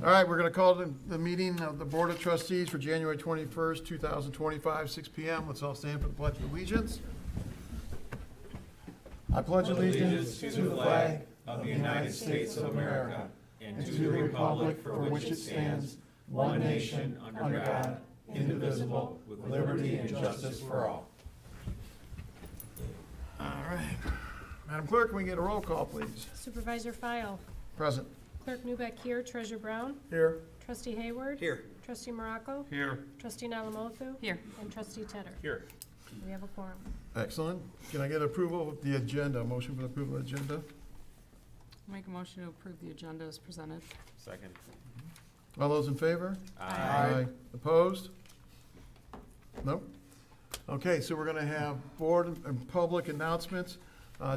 All right, we're going to call the meeting of the Board of Trustees for January 21st, 2025, 6 p.m. Let's all stand for the Pledge of Allegiance. I pledge allegiance to the flag of the United States of America and to the republic for which it stands, one nation, under God, indivisible, with liberty and justice for all. All right. Madam Clerk, can we get a roll call, please? Supervisor File. Present. Clerk Newbeck here. Treasurer Brown. Here. Trustee Hayward. Here. Trustee Morocco. Here. Trustee Nalamothu. Here. And Trustee Tedder. Here. We have a quorum. Excellent. Can I get approval of the agenda? Motion for the approval of the agenda? Make a motion to approve the agenda as presented. Second. All those in favor? Aye. Opposed? Nope. Okay, so we're going to have board and public announcements.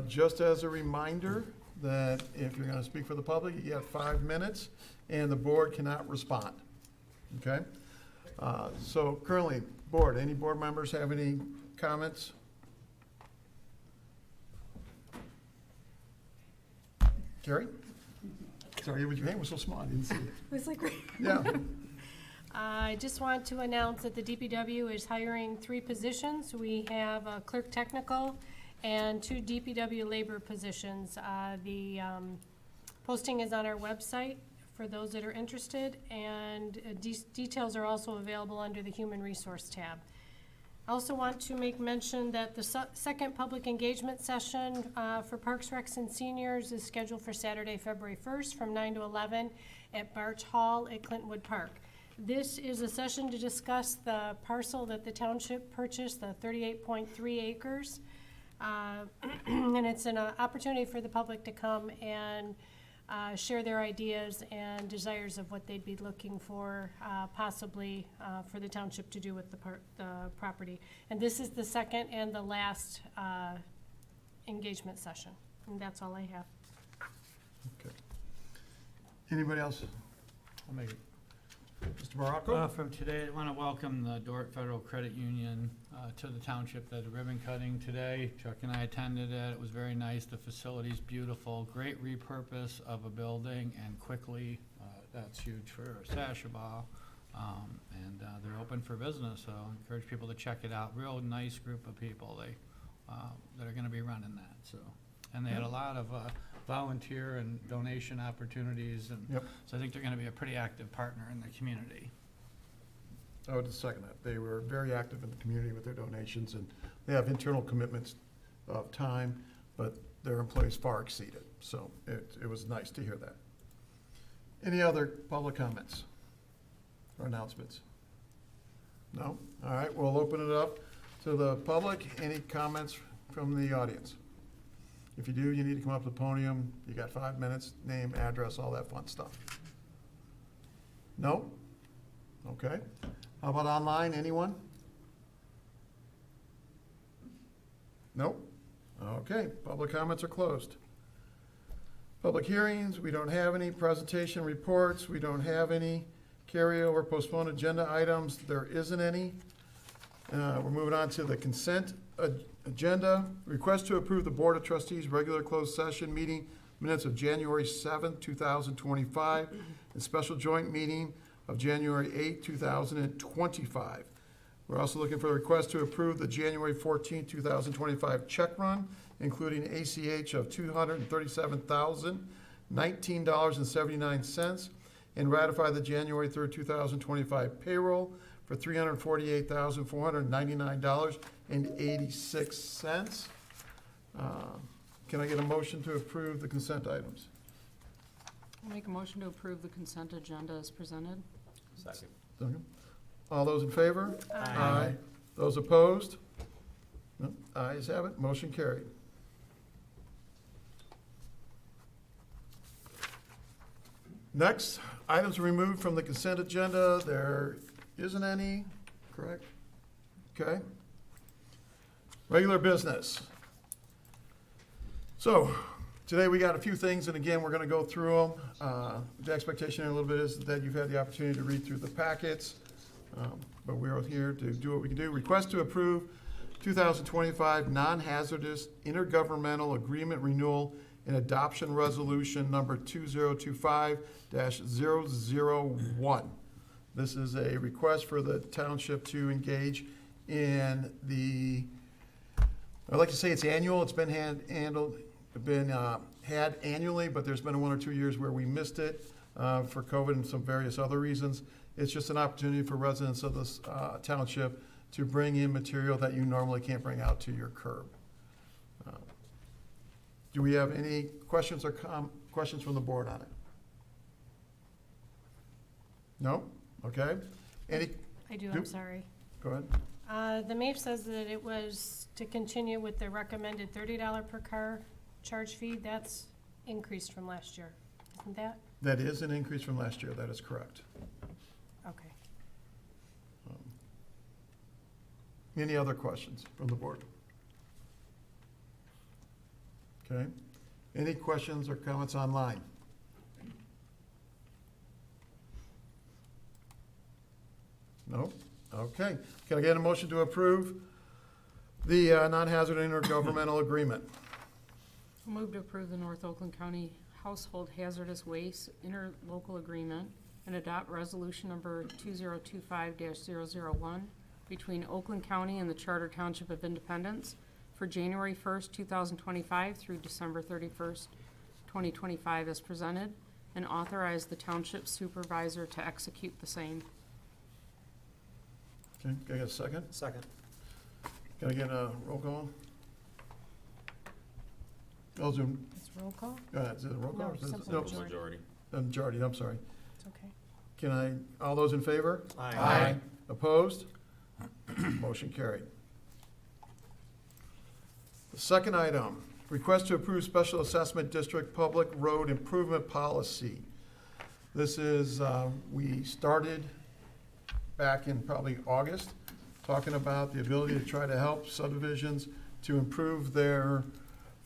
Just as a reminder that if you're going to speak for the public, you have 5 minutes, and the board cannot respond. Okay? So currently, board, any board members have any comments? Jerry? Sorry, your hand was so small, I didn't see it. It was like, Yeah. I just want to announce that the DPW is hiring 3 positions. We have a clerk technical and 2 DPW labor positions. The posting is on our website for those that are interested, and details are also available under the Human Resource tab. I also want to make mention that the second public engagement session for Parks, Recs, and Seniors is scheduled for Saturday, February 1st from 9 to 11 at Barch Hall at Clintonwood Park. This is a session to discuss the parcel that the township purchased, the 38.3 acres. And it's an opportunity for the public to come and share their ideas and desires of what they'd be looking for, possibly for the township to do with the property. And this is the second and the last engagement session. And that's all I have. Okay. Anybody else? I'll make it. Mr. Morocco? From today, I want to welcome the Dort Federal Credit Union to the township. They had a ribbon cutting today. Chuck and I attended it. It was very nice. The facility's beautiful. Great repurpose of a building, and quickly, that's huge for Sashabaw. And they're open for business, so I encourage people to check it out. Real nice group of people that are going to be running that. So, and they had a lot of volunteer and donation opportunities, and Yep. so I think they're going to be a pretty active partner in the community. I would just second that. They were very active in the community with their donations, and they have internal commitments of time, but their employees far exceed it. So it was nice to hear that. Any other public comments or announcements? No? All right, we'll open it up to the public. Any comments from the audience? If you do, you need to come up to the podium. You got 5 minutes, name, address, all that fun stuff. No? Okay. How about online, anyone? Nope. Okay, public comments are closed. Public hearings, we don't have any. Presentation reports, we don't have any. Carryover postponed agenda items, there isn't any. We're moving on to the consent agenda. Request to approve the Board of Trustees regular closed session meeting minutes of January 7th, 2025, and special joint meeting of January 8th, 2025. We're also looking for a request to approve the January 14th, 2025 check run, including ACH of $237,019.79, and ratify the January 3rd, 2025 payroll for $348,499.86. Can I get a motion to approve the consent items? I'll make a motion to approve the consent agenda as presented. Second. Second. All those in favor? Aye. Those opposed? No. Ayes have it. Motion carried. Next, items removed from the consent agenda. There isn't any, correct? Okay. Regular business. So, today we got a few things, and again, we're going to go through them. The expectation a little bit is that you've had the opportunity to read through the packets, but we're here to do what we can do. Request to approve 2025 non-hazardous intergovernmental agreement renewal and adoption resolution number 2025-001. This is a request for the township to engage in I'd like to say it's annual, it's been had annually, but there's been 1 or 2 years where we missed it for COVID and some various other reasons. It's just an opportunity for residents of this township to bring in material that you normally can't bring out to your curb. Do we have any questions or questions from the board on it? No? Okay. Any, I do, Do- I'm sorry. go ahead. The MAPE says that it was to continue with the recommended $30 per car charge fee. That's increased from last year, isn't that? That is an increase from last year, that is correct. Okay. Any other questions from the board? Okay. Any questions or comments online? No? Okay. Can I get a motion to approve the non-hazard intergovernmental agreement? I'll move to approve the North Oakland County Household Hazardous Waste Interlocal Agreement and adopt resolution number 2025-001 between Oakland County and the Charter Township of Independence for January 1st, 2025 through December 31st, 2025 as presented, and authorize the township supervisor to execute the same. Okay, can I get a second? Second. Can I get a roll call? Those are, It's roll call? go ahead, is it a roll call? No, or is it- simple no, majority. Majority, I'm sorry. It's okay. Can I, all those in favor? Aye. Opposed? Motion carried. The second item, request to approve special assessment district public road improvement policy. This is, we started back in probably August, talking about the ability to try to help subdivisions to improve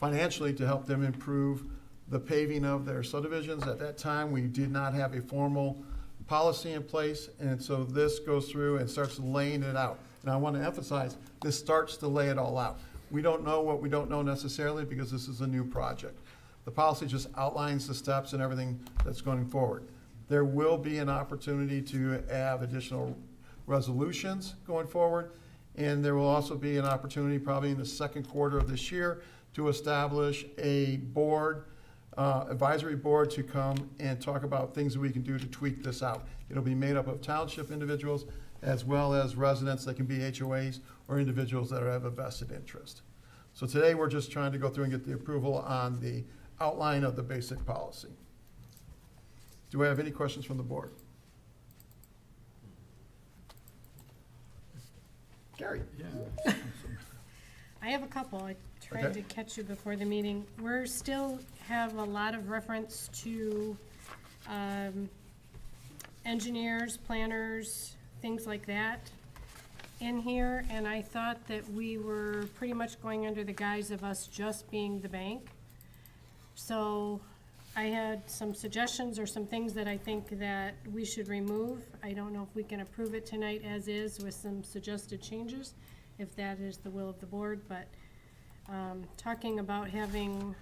financially to help them improve the paving of their subdivisions. At that time, we did not have a formal policy in place, and so this goes through and starts laying it out. And I want to emphasize, this starts to lay it all out. We don't know what we don't know necessarily because this is a new project. The policy just outlines the steps and everything that's going forward. There will be an opportunity to have additional resolutions going forward, and there will also be an opportunity probably in the second quarter of this year to establish a board, advisory board to come and talk about things that we can do to tweak this out. It'll be made up of township individuals as well as residents that can be HOAs or individuals that have a vested interest. So today, we're just trying to go through and get the approval on the outline of the basic policy. Do I have any questions from the board? Gary? Yeah. I have a couple. I tried Okay. to catch you before the meeting. We're still have a lot of reference to engineers, planners, things like that in here, and I thought that we were pretty much going under the guise of us just being the bank. So I had some suggestions or some things that I think that we should remove. I don't know if we can approve it tonight as is with some suggested changes, if that is the will of the board, but talking about having,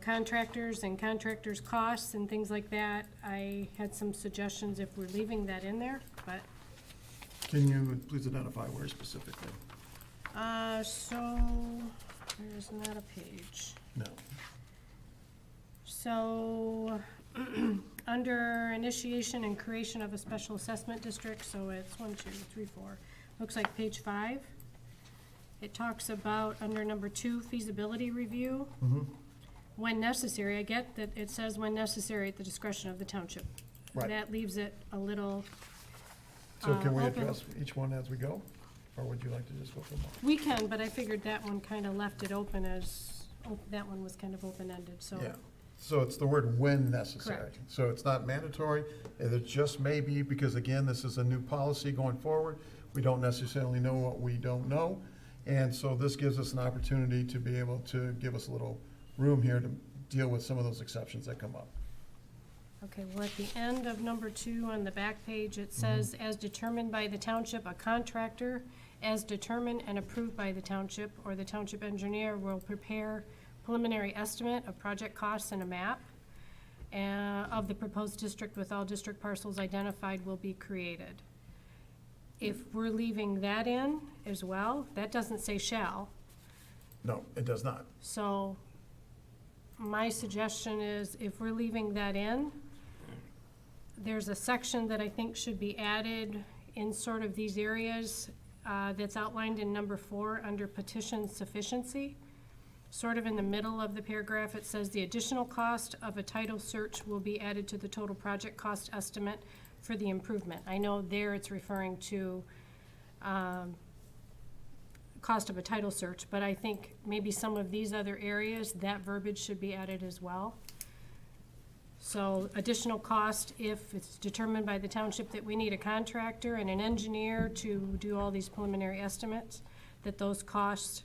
contractors and contractors' costs and things like that, I had some suggestions if we're leaving that in there, but, Can you please identify where specifically? so, there's not a page. No. So, under initiation and creation of a special assessment district, so it's 1, 2, 3, 4, looks like page 5. It talks about, under number 2, feasibility review. Mhm. When necessary, I get that it says when necessary at the discretion of the township. Right. That leaves it a little, So can we open. address each one as we go? Or would you like to just go through them all? we can, but I figured that one kind of left it open that one was kind of open-ended, so. Yeah, so it's the word when necessary. Correct. So it's not mandatory, it just may be, because again, this is a new policy going forward. We don't necessarily know what we don't know. And so this gives us an opportunity to be able to give us a little room here to deal with some of those exceptions that come up. Okay, well, at the end of number 2 on the back page, it says, as determined by the township, a contractor, as determined and approved by the township, or the township engineer will prepare preliminary estimate of project costs and a map of the proposed district with all district parcels identified will be created. If we're leaving that in as well, that doesn't say shall. No, it does not. So my suggestion is if we're leaving that in, there's a section that I think should be added in sort of these areas that's outlined in number 4 under petition sufficiency. Sort of in the middle of the paragraph, it says the additional cost of a title search will be added to the total project cost estimate for the improvement. I know there it's referring to cost of a title search, but I think maybe some of these other areas, that verbiage should be added as well. So additional cost if it's determined by the township that we need a contractor and an engineer to do all these preliminary estimates, that those costs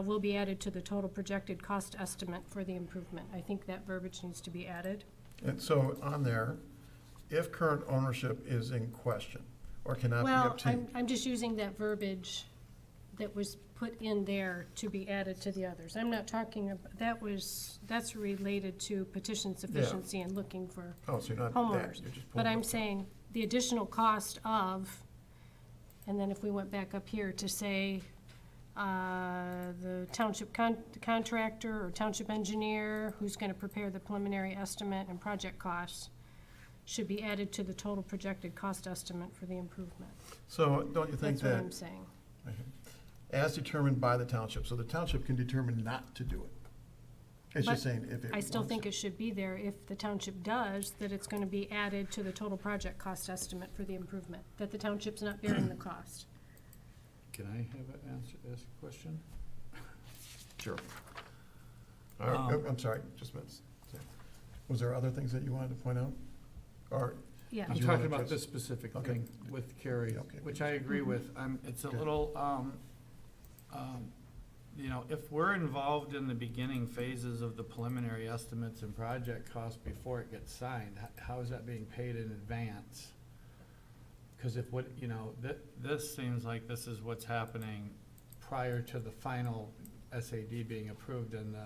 will be added to the total projected cost estimate for the improvement. I think that verbiage needs to be added. And so on there, if current ownership is in question or cannot be Well, obtained. I'm just using that verbiage that was put in there to be added to the others. I'm not talking about, that's related to petition sufficiency and looking for Oh, so you're not homeowners. you're just But pulling I'm up. saying the additional cost of, and then if we went back up here to say, the township contractor or township engineer who's gonna prepare the preliminary estimate and project costs should be added to the total projected cost estimate for the improvement. So don't you think That's what that, I'm saying. as determined by the township, so the township can determine not to do it? It's just But saying if it I still wants think to. it should be there if the township does, that it's gonna be added to the total project cost estimate for the improvement, that the township's not bearing the cost. Can I have an answer, ask a question? Sure. All right, I'm sorry, just a minute. Was there other things that you wanted to point out? Or, Yeah, I'm Did you talking wanna about address- this specific Okay. thing with Carrie, Okay. which I agree with. It's a Okay. little, you know, if we're involved in the beginning phases of the preliminary estimates and project costs before it gets signed, how is that being paid in advance? Because if what, you know, this seems like this is what's happening prior to the final SAD being approved and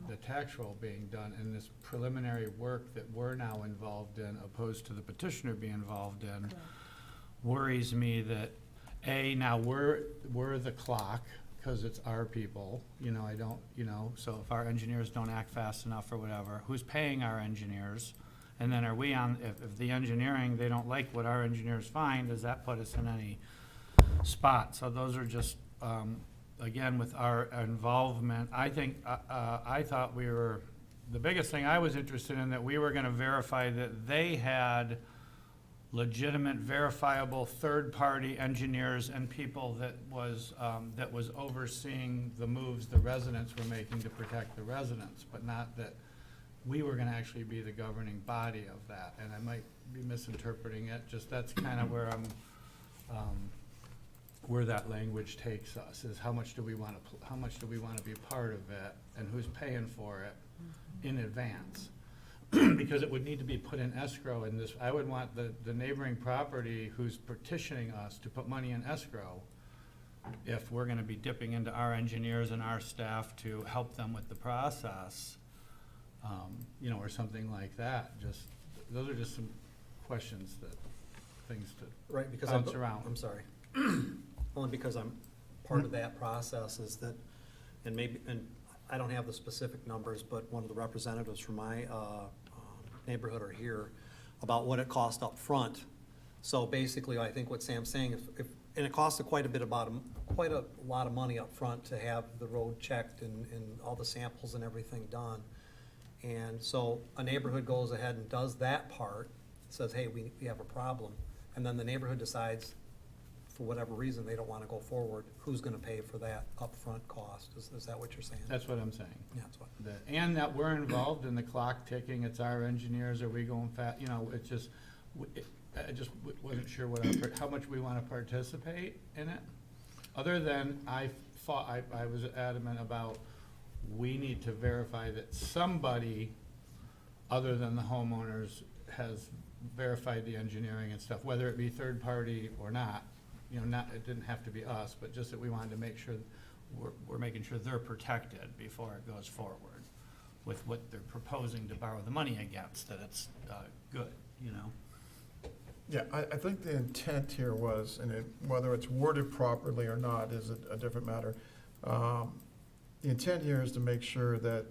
the tax roll being done, and this preliminary work that we're now involved in, opposed to the petitioner being involved in, correct. worries me that, A, now we're the clock, because it's our people, you know, I don't, you know, so if our engineers don't act fast enough or whatever, who's paying our engineers? And then are we on, if the engineering, they don't like what our engineers find, does that put us in any spot? So those are just, again, with our involvement, I think, I thought we were, the biggest thing I was interested in, that we were gonna verify that they had legitimate, verifiable, third-party engineers and people that was overseeing the moves the residents were making to protect the residents, but not that we were gonna actually be the governing body of that. And I might be misinterpreting it, just that's kind of where I'm, where that language takes us, is how much do we wanna be part of it, and who's paying for it in advance? Because it would need to be put in escrow in this, I would want the neighboring property who's petitioning us to put money in escrow if we're gonna be dipping into our engineers and our staff to help them with the process, you know, or something like that. Just, those are just some questions that, things to Right, because bounce around. I'm sorry. Only because I'm part of that process is that, and maybe, and I don't have the specific numbers, but one of the representatives from my neighborhood are here about what it cost up front. So basically, I think what Sam's saying, and it costs quite a lot of money up front to have the road checked and all the samples and everything done. And so a neighborhood goes ahead and does that part, says, hey, we have a problem. And then the neighborhood decides, for whatever reason, they don't want to go forward, who's going to pay for that upfront cost? Is that what you're saying? That's what I'm saying. Yeah, that's what. And that we're involved in the clock ticking, it's our engineers, are we going fast, you know, it's just, I just wasn't sure how much we wanna participate in it. Other than I was adamant about, we need to verify that somebody other than the homeowners has verified the engineering and stuff, whether it be third party or not. You know, it didn't have to be us, but just that we wanted to make sure we're making sure they're protected before it goes forward with what they're proposing to borrow the money against, that it's good, you know? Yeah, I think the intent here was, and whether it's worded properly or not is a different matter. The intent here is to make sure that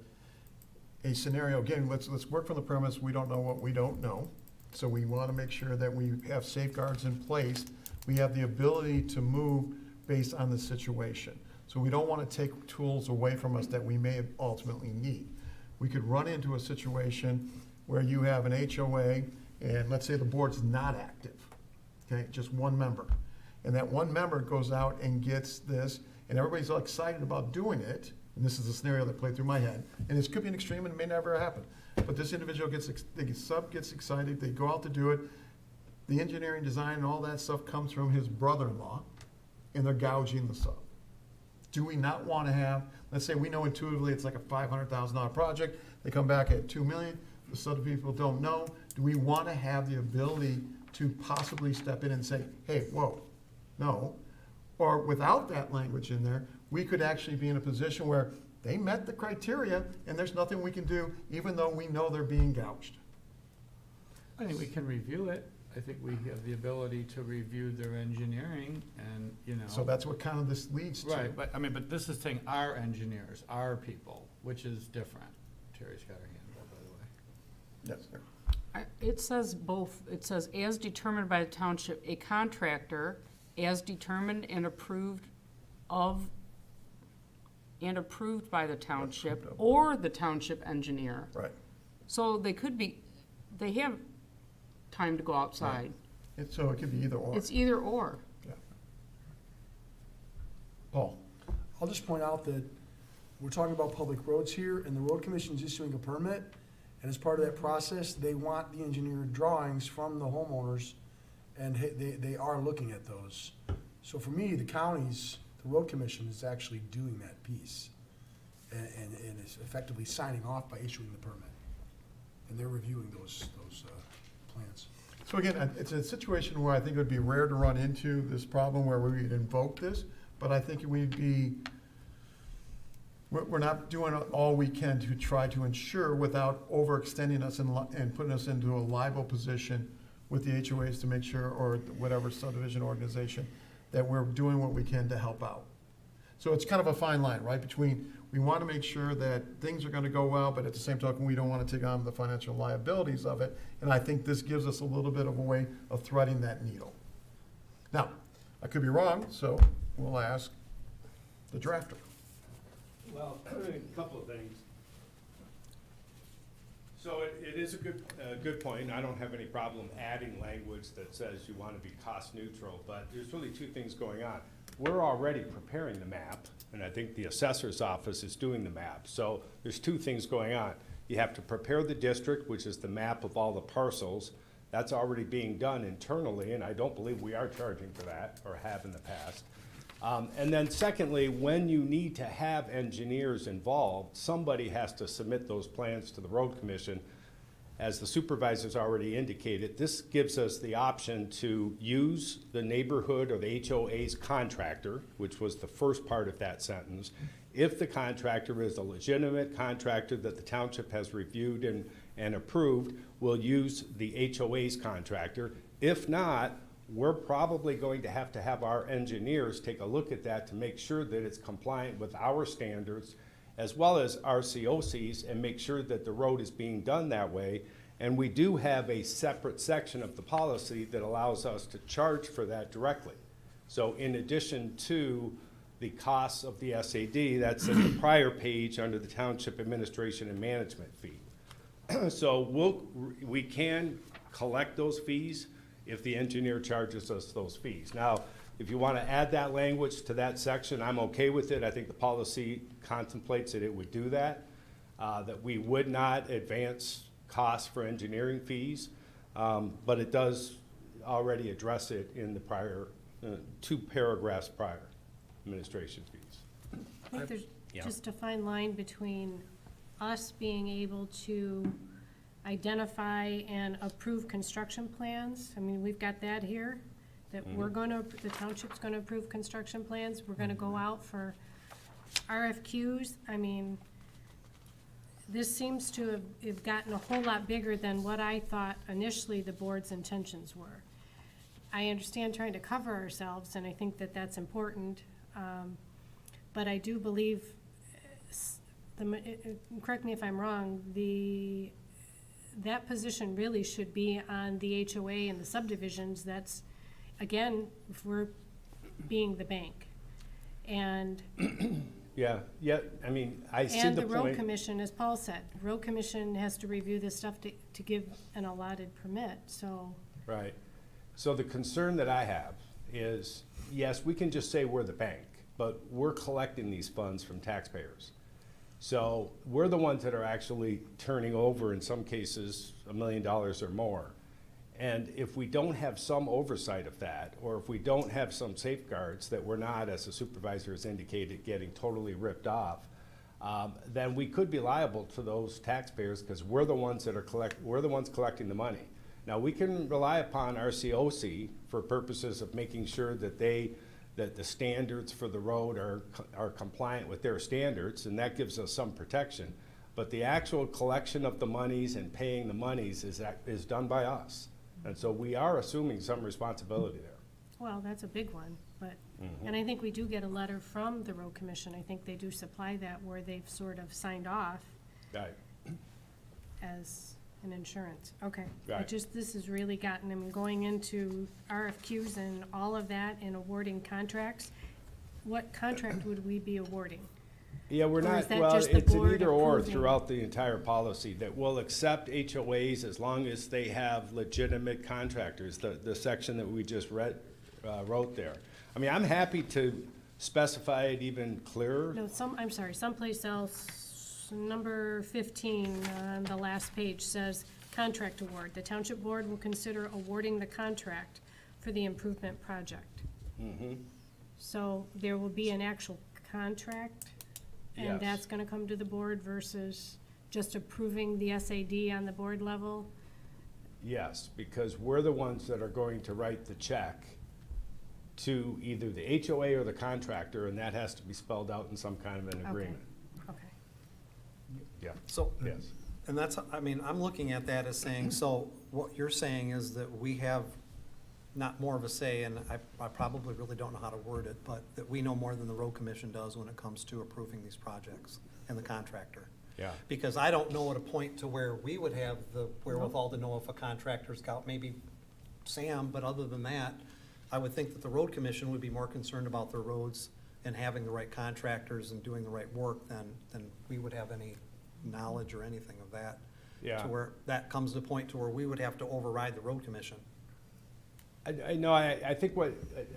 a scenario, again, let's work from the premise, we don't know what we don't know. So we want to make sure that we have safeguards in place. We have the ability to move based on the situation. So we don't want to take tools away from us that we may ultimately need. We could run into a situation where you have an HOA, and let's say the board's not active, okay, just one member. And that one member goes out and gets this, and everybody's all excited about doing it, and this is a scenario that played through my head, and this could be an extreme and it may never happen. But this individual gets excited, they go out to do it, the engineering design and all that stuff comes from his brother-in-law, and they're gouging the sub. Do we not want to have, let's say we know intuitively it's like a $500,000 project, they come back at 2 million, the sub people don't know, do we want to have the ability to possibly step in and say, hey, whoa, no? Or without that language in there, we could actually be in a position where they met the criteria and there's nothing we can do, even though we know they're being gouged. I think we can review it. I think we have the ability to review their engineering and, you know. So that's what kind of this leads to. Right, but, I mean, but this is saying our engineers, our people, which is different. Terry's got her hand up, by the way. Yes, sir. It says both, it says as determined by the township, a contractor, as determined and approved of, and approved by the township, or the township engineer. Right. So they could be, they have time to go outside. And so it could be either or. It's either or. Yeah. Paul? I'll just point out that we're talking about public roads here, and the road commission is issuing a permit, and as part of that process, they want the engineered drawings from the homeowners, and they are looking at those. So for me, the county's, the road commission is actually doing that piece, and is effectively signing off by issuing the permit. And they're reviewing those plans. So again, it's a situation where I think it would be rare to run into this problem where we would invoke this, but I think we're not doing all we can to try to ensure without overextending us and putting us into a liable position with the HOAs to make sure, or whatever subdivision organization, that we're doing what we can to help out. So it's kind of a fine line, right, between we want to make sure that things are going to go well, but at the same token, we don't want to take on the financial liabilities of it. And I think this gives us a little bit of a way of threading that needle. Now, I could be wrong, so we'll ask the drafter. Well, a couple of things. So it is a good point. I don't have any problem adding language that says you want to be cost neutral, but there's really two things going on. We're already preparing the map, and I think the assessor's office is doing the map. So there's two things going on. You have to prepare the district, which is the map of all the parcels. That's already being done internally, and I don't believe we are charging for that, or have in the past. And then secondly, when you need to have engineers involved, somebody has to submit those plans to the road commission. As the supervisor's already indicated, this gives us the option to use the neighborhood or the HOA's contractor, which was the first part of that sentence. If the contractor is a legitimate contractor that the township has reviewed and approved, we'll use the HOA's contractor. If not, we're probably going to have our engineers take a look at that to make sure that it's compliant with our standards, as well as our COCs, and make sure that the road is being done that way. And we do have a separate section of the policy that allows us to charge for that directly. So in addition to the costs of the SAD, that's in the prior page under the Township Administration and Management fee. So we can collect those fees if the engineer charges us those fees. Now, if you want to add that language to that section, I'm okay with it. I think the policy contemplates that it would do that, that we would not advance costs for engineering fees, but it does already address it in the prior, 2 paragraphs prior, administration fees. I think there's Yeah. just a fine line between us being able to identify and approve construction plans. I mean, we've got that here, that we're gonna, the township's gonna approve construction plans. We're gonna go out for RFQs, I mean, this seems to have gotten a whole lot bigger than what I thought initially the board's intentions were. I understand trying to cover ourselves, and I think that that's important, but I do believe, correct me if I'm wrong, that position really should be on the HOA and the subdivisions. That's, again, if we're being the bank. And Yeah, I mean, I see And the the road point. commission, as Paul said, road commission has to review this stuff to give an allotted permit, so, Right. So the concern that I have is, yes, we can just say we're the bank, but we're collecting these funds from taxpayers. So we're the ones that are actually turning over, in some cases, $1 million or more. And if we don't have some oversight of that, or if we don't have some safeguards that we're not, as the supervisor has indicated, getting totally ripped off, then we could be liable to those taxpayers, because we're the ones that are we're the ones collecting the money. Now, we can rely upon RCOC for purposes of making sure that that the standards for the road are compliant with their standards, and that gives us some protection. But the actual collection of the monies and paying the monies is done by us. And so we are assuming some responsibility there. well, that's a big one, but, and I think we do get a letter from the road commission. I think they do supply that where they've sort of signed off Right. as an insurance. Okay. Right. This has really gotten, I mean, going into RFQs and all of that and awarding contracts, what contract would we be awarding? Yeah, we're Or is not, that well, just the it's an board either or approving? throughout the entire policy, that we'll accept HOAs as long as they have legitimate contractors, the section that we just wrote there. I mean, I'm happy to specify it even clearer. No, I'm sorry, someplace else, number 15 on the last page says, contract award. The township board will consider awarding the contract for the improvement project. So there will be an actual contract, and Yes. that's gonna come to the board versus just approving the SAD on the board level? Yes, because we're the ones that are going to write the check to either the HOA or the contractor, and that has to be spelled out in some kind of an Okay. agreement. Okay. Yeah, So, yes. and that's, I mean, I'm looking at that as saying, so what you're saying is that we have not more of a say, and I probably really don't know how to word it, but that we know more than the road commission does when it comes to approving these projects and the contractor. Yeah. Because I don't know at a point to where we would have the wherewithal to know if a contractor's got, maybe Sam, but other than that, I would think that the road commission would be more concerned about their roads and having the right contractors and doing the right work than we would have any knowledge or anything of that. Yeah. To where that comes to a point to where we would have to override the road commission. I know, I think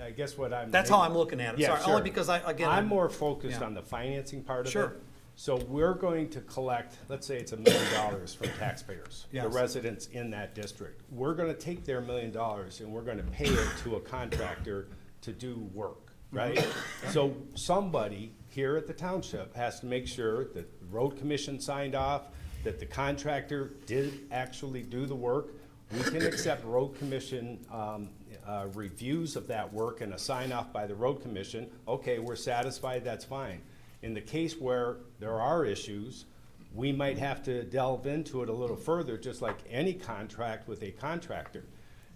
I guess what I'm. That's how I'm looking at it. Yeah, Sorry, sure. only because again. I'm more focused yeah. on the financing part of it. Sure. So we're going to collect, let's say it's $1 million from taxpayers, the Yes. residents in that district. We're gonna take their $1 million and we're gonna pay it to a contractor to do work, right? Mm-hmm. So somebody here at the township has to make sure that the road commission signed off, that the contractor did actually do the work. We can accept road commission reviews of that work and a sign off by the road commission. Okay, we're satisfied, that's fine. In the case where there are issues, we might have to delve into it a little further, just like any contract with a contractor.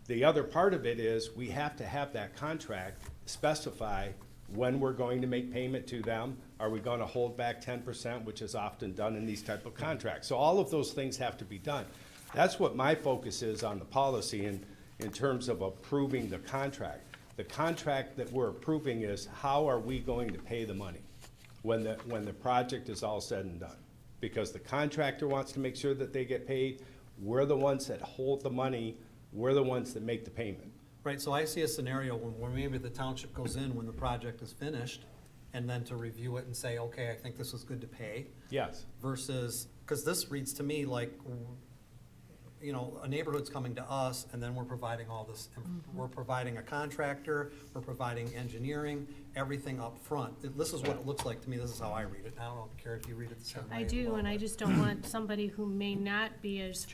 The other part of it is we have to have that contract specify when we're going to make payment to them. Are we going to hold back 10%, which is often done in these type of contracts? So all of those things have to be done. That's what my focus is on the policy in terms of approving the contract. The contract that we're approving is how are we going to pay the money when the project is all said and done? Because the contractor wants to make sure that they get paid. We're the ones that hold the money. We're the ones that make the payment. Right, so I see a scenario where maybe the township goes in when the project is finished, and then to review it and say, okay, I think this is good to pay, Yes, versus, because this reads to me like, you know, a neighborhood's coming to us, and then we're providing all this, we're providing a contractor, we're providing engineering, everything up front. This is what it looks like to me, this is how I read it. I don't know, Carrie, if you read it the same way. I do, and I just don't want somebody who may not be as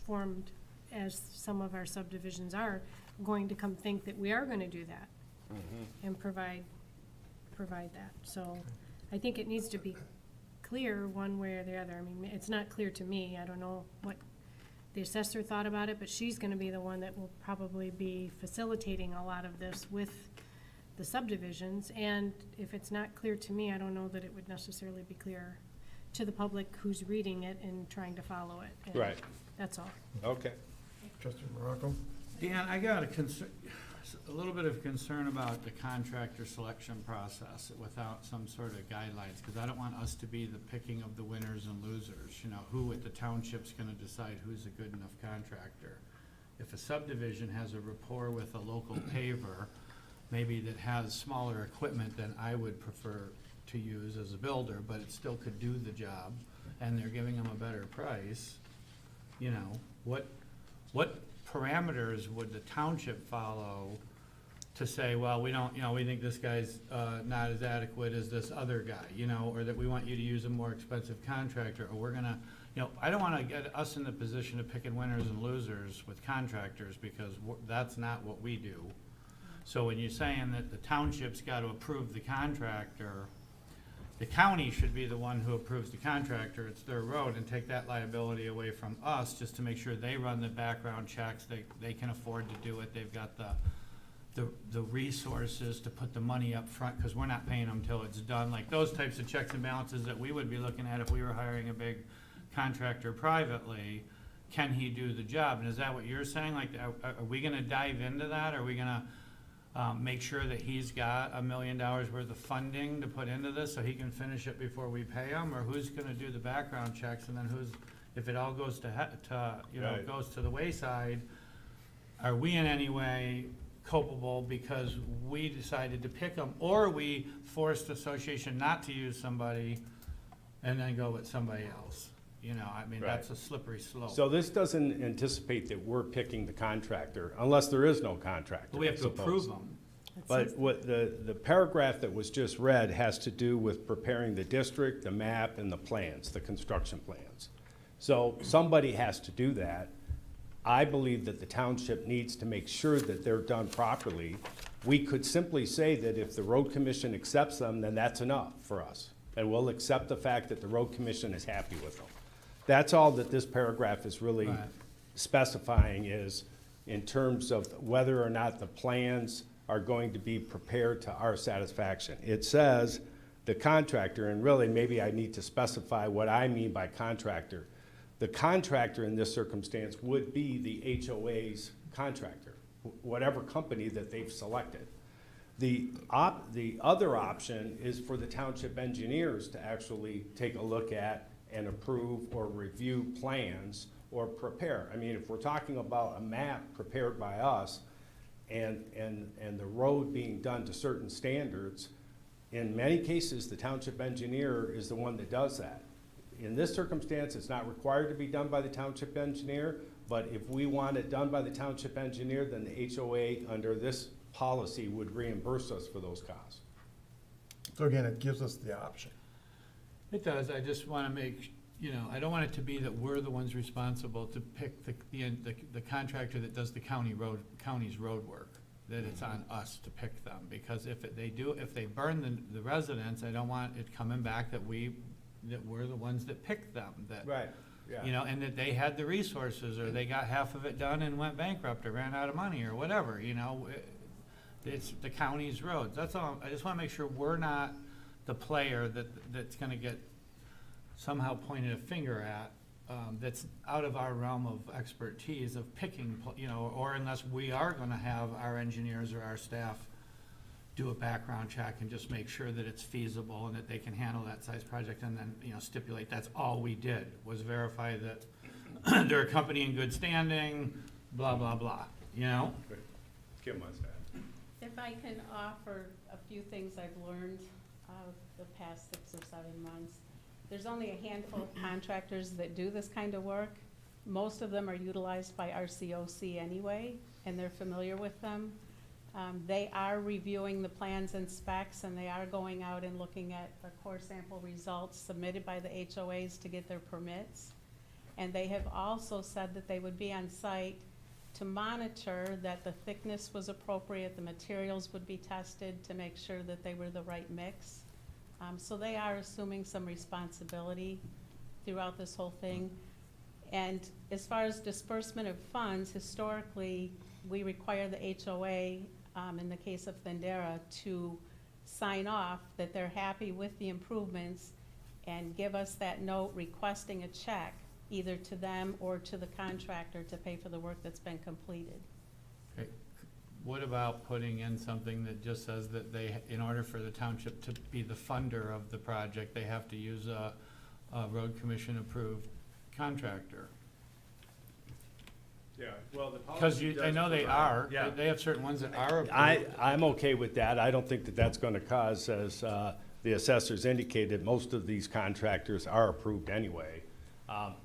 formed as some of our subdivisions are, going to come think that we are gonna do that and provide that. So I think it needs to be clear one way or the other. I mean, it's not clear to me. I don't know what the assessor thought about it, but she's gonna be the one that will probably be facilitating a lot of this with the subdivisions. And if it's not clear to me, I don't know that it would necessarily be clear to the public who's reading it and trying to follow it. And Right. that's all. Okay. Trustee Morocco? Dan, I got a little bit of concern about the contractor selection process without some sort of guidelines, because I don't want us to be the picking of the winners and losers. You know, who at the township's gonna decide who's a good enough contractor? If a subdivision has a rapport with a local paver, maybe that has smaller equipment than I would prefer to use as a builder, but it still could do the job, and they're giving them a better price, you know, what parameters would the township follow to say, well, we don't, you know, we think this guy's not as adequate as this other guy, you know, or that we want you to use a more expensive contractor, or we're gonna, you know, I don't wanna get us in the position of picking winners and losers with contractors, because that's not what we do. So when you're saying that the township's gotta approve the contractor, the county should be the one who approves the contractor, it's their road, and take that liability away from us, just to make sure they run the background checks, they can afford to do it, they've got the resources to put the money up front, because we're not paying them till it's done, like those types of checks and balances that we would be looking at if we were hiring a big contractor privately. Can he do the job? And is that what you're saying? Like, are we gonna dive into that? Are we gonna make sure that he's got $1 million worth of funding to put into this so he can finish it before we pay him? Or who's gonna do the background checks, and then if it all goes Right. goes to the wayside, are we in any way culpable because we decided to pick them, or we forced the association not to use somebody and then go with somebody else? You know, I mean, Right. that's a slippery slope. So this doesn't anticipate that we're picking the contractor, unless there is no contractor. But we have I to suppose. approve them. But what the paragraph that was just read has to do with preparing the district, the map, and the plans, the construction plans. So somebody has to do that. I believe that the township needs to make sure that they're done properly. We could simply say that if the road commission accepts them, then that's enough for us. And we'll accept the fact that the road commission is happy with them. That's all that this paragraph is really Right. specifying, is in terms of whether or not the plans are going to be prepared to our satisfaction. It says the contractor, and really maybe I need to specify what I mean by contractor. The contractor in this circumstance would be the HOA's contractor, whatever company that they've selected. The other option is for the township engineers to actually take a look at and approve or review plans or prepare. I mean, if we're talking about a map prepared by us and the road being done to certain standards, in many cases, the township engineer is the one that does that. In this circumstance, it's not required to be done by the township engineer, but if we want it done by the township engineer, then the HOA under this policy would reimburse us for those costs. So again, it gives us the option. It does, I just wanna make, you know, I don't want it to be that we're the ones responsible to pick the contractor that does the county's road work, that it's on us to pick them, because if they burn the residents, I don't want it coming back that we're the ones that picked them, that, you know, and that they had the resources, or they got half of it done and went bankrupt, or ran out of money, or whatever, you know. It's the county's roads, that's all, I just wanna make sure we're not the player that's gonna get somehow pointed a finger at, that's out of our realm of expertise of picking, you know, or unless we are gonna have our engineers or our staff do a background check and just make sure that it's feasible and that they can handle that size project, and then, you know, stipulate that's all we did, was verify that they're a company in good standing, blah, blah, blah, you know? Kim wants that. If I can offer a few things I've learned the past 6 or 7 months. There's only a handful of contractors that do this kind of work. Most of them are utilized by RCOC anyway, and they're familiar with them. They are reviewing the plans and specs, and they are going out and looking at the core sample results submitted by the HOAs to get their permits. And they have also said that they would be on site to monitor that the thickness was appropriate, the materials would be tested to make sure that they were the right mix. So they are assuming some responsibility throughout this whole thing. And as far as disbursement of funds, historically, we require the HOA, in the case of Thundera, to sign off that they're happy with the improvements and give us that note requesting a check, either to them or to the contractor to pay for the work that's been completed. Okay. What about putting in something that just says that they, in order for the township to be the funder of the project, they have to use a road commission approved contractor? Yeah, well, the Because policy I does know they provide- are, Yeah. they have certain ones that are approved. I'm okay with that. I don't think that that's going to cause, as the assessors indicated, most of these contractors are approved anyway.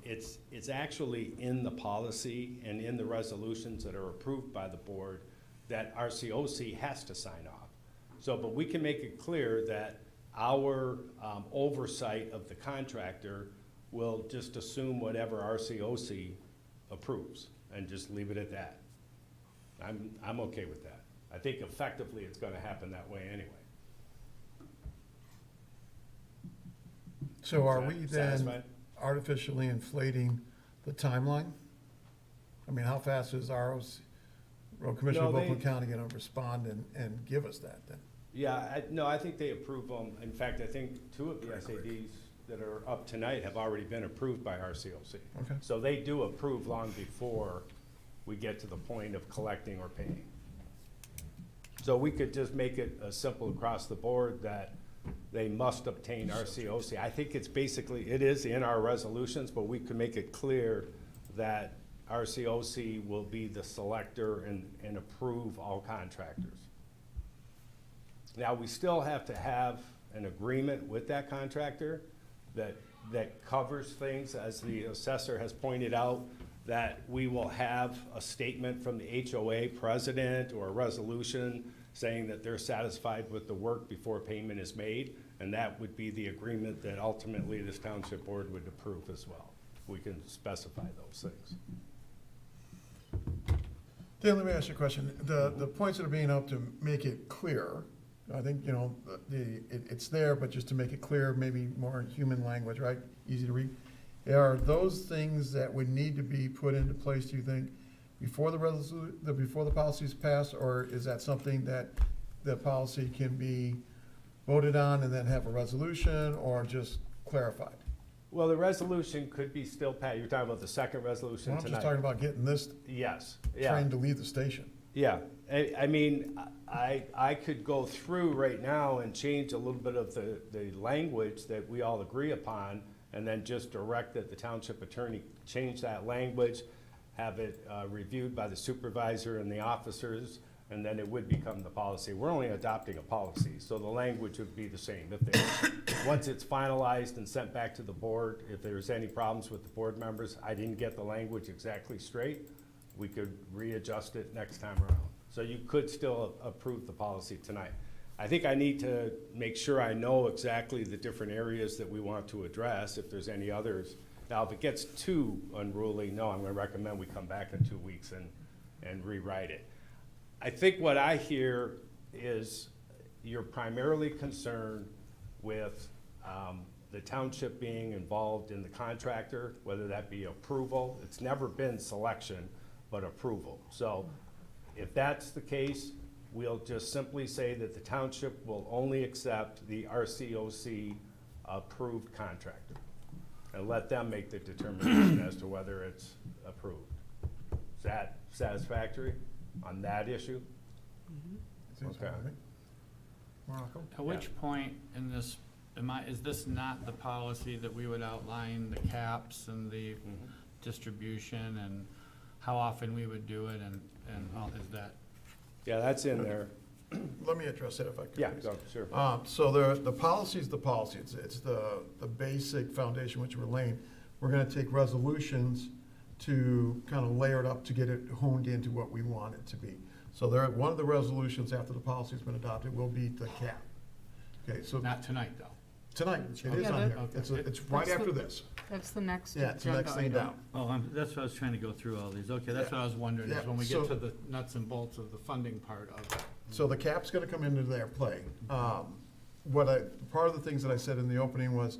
It's actually in the policy and in the resolutions that are approved by the board that RCOC has to sign off. So, but we can make it clear that our oversight of the contractor will just assume whatever RCOC approves and just leave it at that. I'm okay with that. I think effectively it's gonna happen that way anyway. So are we then Satisfied? artificially inflating the timeline? I mean, how fast is ROC, Road Commissioner of No, Oakland they- County gonna respond and give us that then? Yeah, no, I think they approve them. In fact, I think 2 of the SADs that are up tonight have already been approved by RCOC. Okay. So they do approve long before we get to the point of collecting or paying. So we could just make it simple across the board that they must obtain RCOC. I think it's basically, it is in our resolutions, but we could make it clear that RCOC will be the selector and approve all contractors. Now, we still have to have an agreement with that contractor that covers things, as the assessor has pointed out, that we will have a statement from the HOA president or a resolution saying that they're satisfied with the work before payment is made, and that would be the agreement that ultimately this township board would approve as well. We can specify those things. Dan, let me ask you a question. The points that are being up to make it clear, I think, you know, it's there, but just to make it clear, maybe more human language, right? Easy to read. Are those things that would need to be put into place, do you think, before before the policy is passed, or is that something that the policy can be voted on and then have a resolution, or just clarified? Well, the resolution could be still passed. You're talking about the second resolution Well, I'm tonight? just talking about getting this Yes, yeah. train to leave the station. Yeah, I mean, I could go through right now and change a little bit of the language that we all agree upon, and then just direct that the township attorney change that language, have it reviewed by the supervisor and the officers, and then it would become the policy. We're only adopting a policy, so the language would be the same. Once it's finalized and sent back to the board, if there's any problems with the board members, I didn't get the language exactly straight, we could readjust it next time around. So you could still approve the policy tonight. I think I need to make sure I know exactly the different areas that we want to address, if there's any others. Now, if it gets too unruly, no, I'm gonna recommend we come back in 2 weeks and rewrite it. I think what I hear is you're primarily concerned with the township being involved in the contractor, whether that be approval. It's never been selection, but approval. So if that's the case, we'll just simply say that the township will only accept the RCOC approved contractor and let them make the determination as to whether it's approved. Is that satisfactory on that issue? Seems Okay. fine to me. Morocco? At which point in this, is this not the policy that we would outline the caps and the distribution and how often we would do it and all, is that? Yeah, that's in there. Let me address that if I could. Yeah, please. go, sure. So the policy is the policy. It's the basic foundation which we're laying. We're gonna take resolutions to kind of layer it up to get it honed into what we want it to be. So one of the resolutions after the policy's been adopted will be the cap. Okay, so Not tonight, though. tonight, it is Yeah, on that- here. It's right That's the- after this. That's the next Yeah, it's the next thing down. Oh, that's what I was trying to go through all these. Okay, that's Yeah. what I was wondering, is Yeah, when we so- get to the nuts and bolts of the funding part of it. So the cap's gonna come into their play. part of the things that I said in the opening was,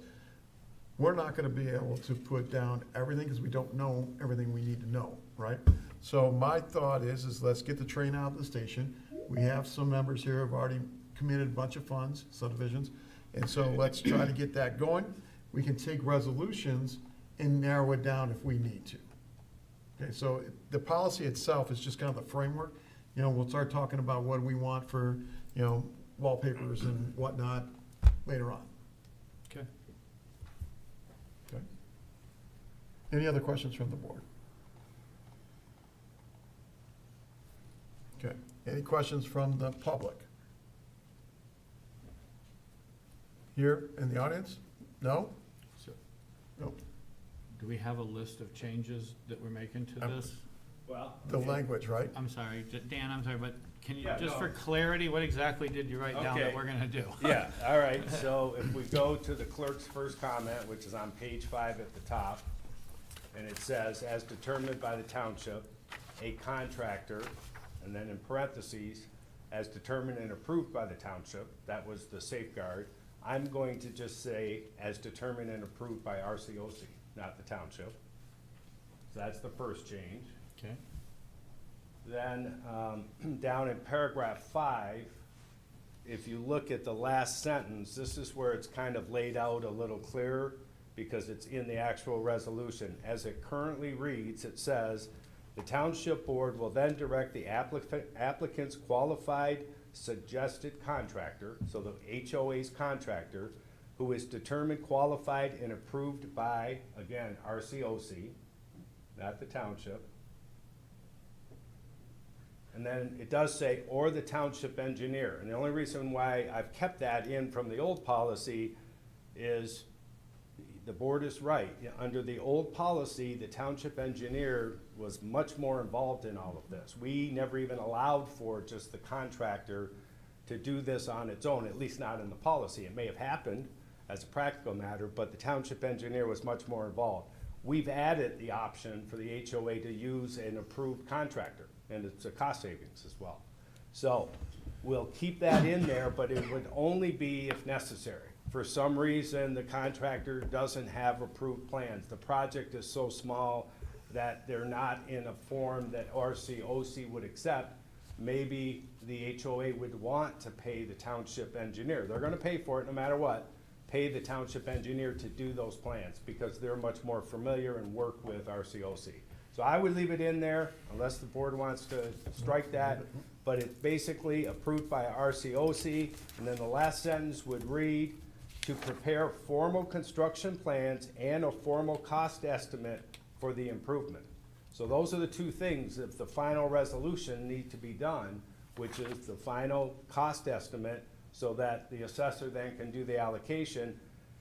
we're not gonna be able to put down everything, because we don't know everything we need to know, right? So my thought is let's get the train out of the station. We have some members here who have already committed a bunch of funds, subdivisions, and so let's try to get that going. We can take resolutions and narrow it down if we need to. Okay, so the policy itself is just kind of the framework. You know, we'll start talking about what we want for, you know, wallpapers and whatnot later on. Okay. Okay. Any other questions from the board? Okay, any questions from the public? Here in the audience? No? So, No. do we have a list of changes that we're making to this? Well. The language, right? I'm sorry, Dan, I'm sorry, but can you, Yeah, just no. for clarity, what exactly did you write down that Okay. we're gonna do? Yeah, all right, so if we go to the clerk's first comment, which is on page 5 at the top, and it says, as determined by the township, a contractor, and then in parentheses, as determined and approved by the township, that was the safeguard. I'm going to just say, as determined and approved by RCOC, not the township. So that's the first change. Okay, Then, down in paragraph 5, if you look at the last sentence, this is where it's kind of laid out a little clearer, because it's in the actual resolution. As it currently reads, it says, the township board will then direct the applicant's qualified suggested contractor, so the HOA's contractor, who is determined qualified and approved by, again, RCOC, not the township. And then it does say, or the township engineer. And the only reason why I've kept that in from the old policy is the board is right. Yeah, under the old policy, the township engineer was much more involved in all of this. We never even allowed for just the contractor to do this on its own, at least not in the policy. It may have happened as a practical matter, but the township engineer was much more involved. We've added the option for the HOA to use an approved contractor, and it's a cost savings as well. So we'll keep that in there, but it would only be if necessary. For some reason, the contractor doesn't have approved plans. The project is so small that they're not in a form that RCOC would accept. Maybe the HOA would want to pay the township engineer. They're gonna pay for it no matter what. Pay the township engineer to do those plans because they're much more familiar and work with RCOC. So I would leave it in there unless the board wants to strike that, but it's basically approved by RCOC. And then the last sentence would read, to prepare formal construction plans and a formal cost estimate for the improvement. So those are the two things, if the final resolution need to be done, which is the final cost estimate, so that the assessor then can do the allocation.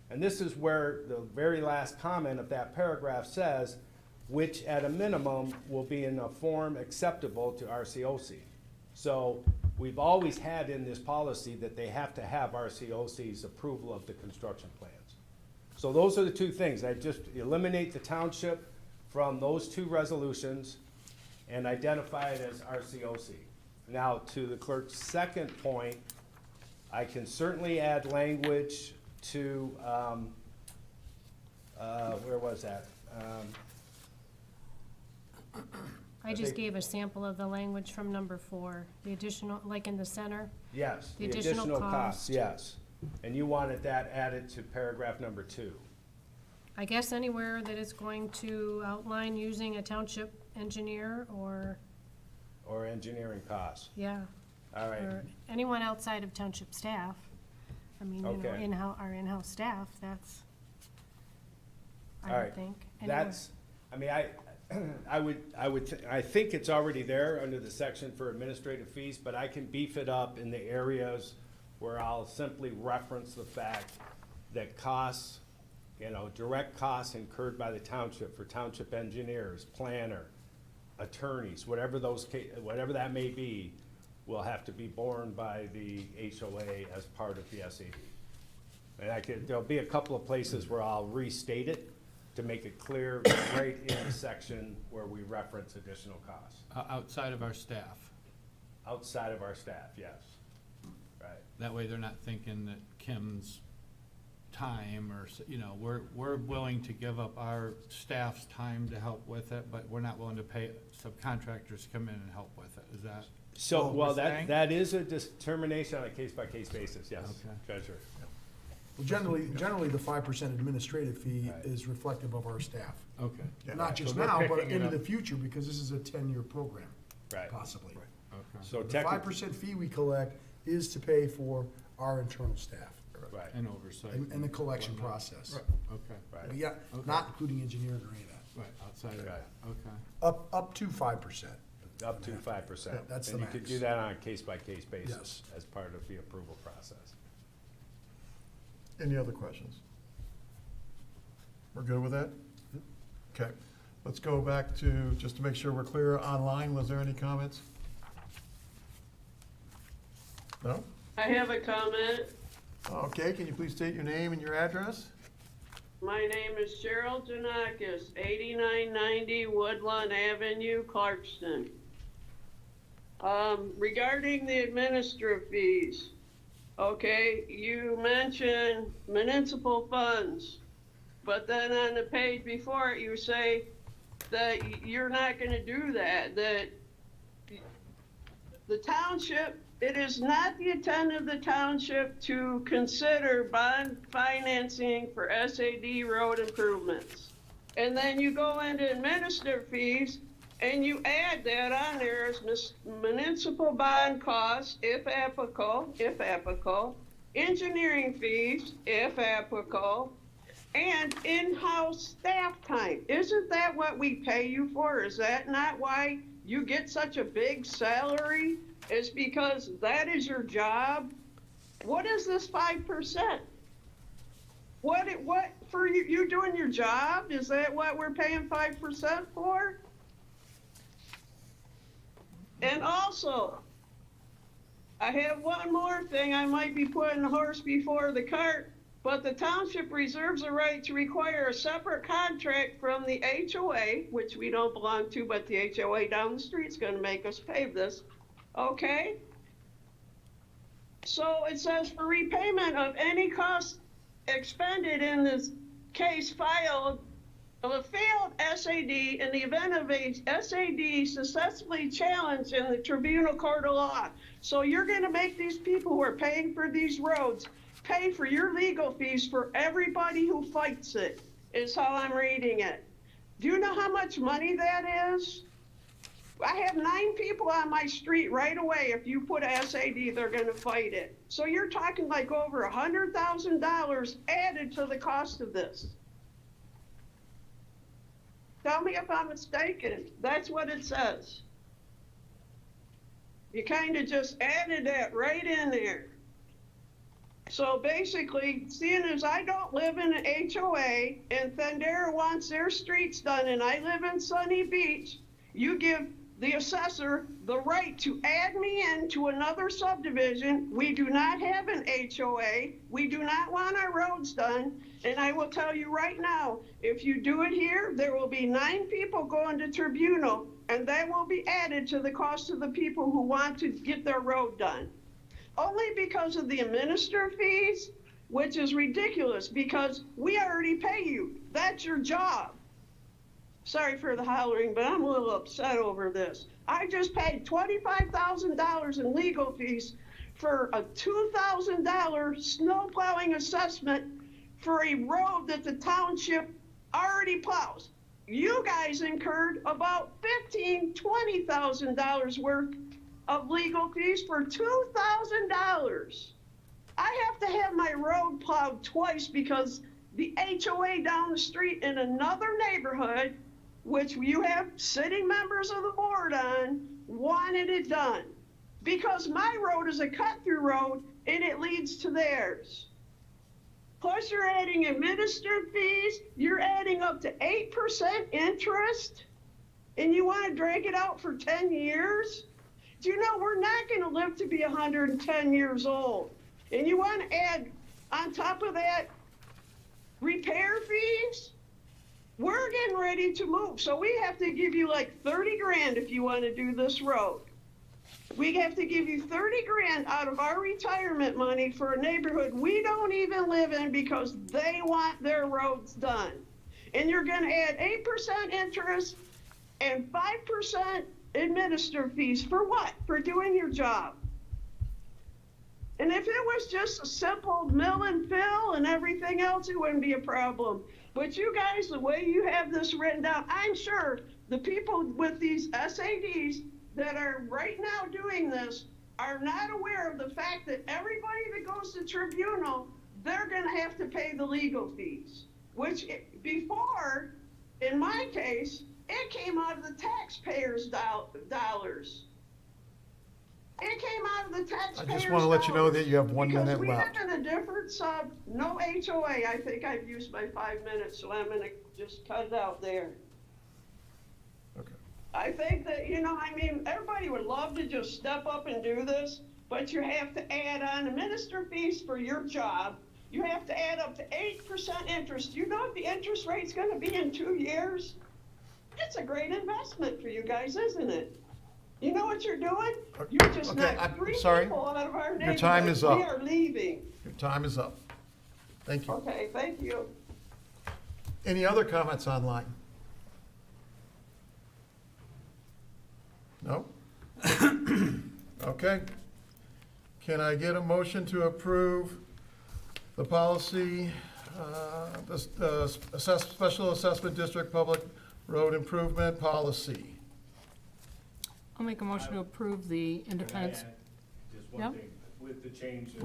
And this is where the very last comment of that paragraph says, which at a minimum will be in a form acceptable to RCOC. So we've always had in this policy that they have to have RCOC's approval of the construction plans. So those are the two things. I just eliminate the township from those two resolutions and identify it as RCOC. Now, to the clerk's second point, I can certainly add language to, where was that? I I just think- gave a sample of the language from number 4, the additional, like in the center. Yes, The the additional additional costs, cost. yes. And you wanted that added to paragraph number 2. I guess anywhere that it's going to outline using a township engineer or, Or engineering costs. yeah, All right, or anyone outside of township staff. I mean, you know, Okay. our in-house staff, that's, I All would right. think. Anywhere. that's, I mean, I think it's already there under the section for administrative fees, but I can beef it up in the areas where I'll simply reference the fact that costs, you know, direct costs incurred by the township for township engineers, planner, attorneys, whatever whatever that may be, will have to be borne by the HOA as part of the SAD. And there'll be a couple of places where I'll restate it to make it clear right in the section where we reference additional costs. outside of our staff. Outside of our staff, yes. Right. That way they're not thinking that Kim's time or, you know, we're willing to give up our staff's time to help with it, but we're not willing to pay subcontractors to come in and help with it. Is that? So, what well, we're saying? that is a determination on a case-by-case basis, yes, Okay. Treasurer. Well, generally, the 5% administrative fee Right. is reflective of our staff. Okay. Not just So we're now, but picking it into up. the future, because this is a 10-year program, Right. possibly. Okay. So The technically, 5% fee we collect is to pay for our internal staff right, And oversight. and the collection whatnot. process. Okay, right. But yeah, Okay. not including engineering or any of that. right, outside of Right. that, okay. Up to 5%. Up to 5%. That's the And you could max. do that on a case-by-case basis Yes. as part of the approval process. Any other questions? We're good with that? Okay, let's go back to, just to make sure we're clear, online, was there any comments? No? I have a comment. Okay, can you please state your name and your address? My name is Cheryl Janakis, 8990 Woodlawn Avenue, Clarkston. Regarding the administrative fees, okay, you mentioned municipal funds, but then on the page before it, you say that you're not gonna do that, that the township, it is not the intent of the township to consider bond financing for SAD road improvements. And then you go into administrative fees and you add that on there as municipal bond costs, if applicable, engineering fees, if applicable, and in-house staff time. Isn't that what we pay you for? Is that not why you get such a big salary? It's because that is your job? What is this 5%? What for you doing your job? Is that what we're paying 5% for? And also, I have one more thing. I might be putting the horse before the cart, but the township reserves a right to require a separate contract from the HOA, which we don't belong to, but the HOA down the street's gonna make us pay this, okay? So it says for repayment of any cost expended in this case filed of a failed SAD in the event of a SAD successfully challenged in the tribunal court of law. So you're gonna make these people who are paying for these roads pay for your legal fees for everybody who fights it, is how I'm reading it. Do you know how much money that is? I have 9 people on my street right away. If you put a SAD, they're gonna fight it. So you're talking like over $100,000 added to the cost of this. Tell me if I'm mistaken. That's what it says. You kind of just added that right in there. So basically, seeing as I don't live in an HOA and Thundera wants their streets done and I live in Sunny Beach, you give the assessor the right to add me into another subdivision. We do not have an HOA. We do not want our roads done. And I will tell you right now, if you do it here, there will be 9 people going to tribunal, and that will be added to the cost of the people who want to get their road done. Only because of the administrative fees, which is ridiculous because we already pay you. That's your job. Sorry for the hollering, but I'm a little upset over this. I just paid $25,000 in legal fees for a $2,000 snow plowing assessment for a road that the township already plows. You guys incurred about $15,000, $20,000 worth of legal fees for $2,000. I have to have my road plowed twice because the HOA down the street in another neighborhood, which you have sitting members of the board on, wanted it done. Because my road is a cut-through road and it leads to theirs. Plus you're adding administrative fees, you're adding up to 8% interest, and you want to drag it out for 10 years? Do you know we're not going to live to be 110 years old? And you want to add, on top of that, repair fees? We're getting ready to move, so we have to give you like 30 grand if you want to do this road. We have to give you 30 grand out of our retirement money for a neighborhood we don't even live in because they want their roads done. And you're gonna add 8% interest and 5% administrative fees for what? For doing your job. And if it was just a simple mill and fill and everything else, it wouldn't be a problem. But you guys, the way you have this written down, I'm sure the people with these SADs that are right now doing this are not aware of the fact that everybody that goes to tribunal, they're gonna have to pay the legal fees. Which before, in my case, it came out of the taxpayers' dollars. It came out of the taxpayers' I dollars. just want to let you know that you have 1 minute Because left. we live in a different sub, no HOA. I think I've used my 5 minutes, so I'm gonna just cut it out there. Okay. I think that, I mean, everybody would love to just step up and do this, but you have to add on administrative fees for your job. You have to add up to 8% interest. You know what the interest rate's gonna be in 2 years? It's a great investment for you guys, isn't it? You know what you're doing? You just Okay, knocked I'm 3 sorry. people out of our neighborhood. Your time is up. We are leaving. Your time is up. Thank you. Okay, thank you. Any other comments online? No? Okay. Can I get a motion to approve the policy, Special Assessment District Public Road Improvement Policy? I'll make a motion to approve the Independence. Just Yep. one thing, with the changes.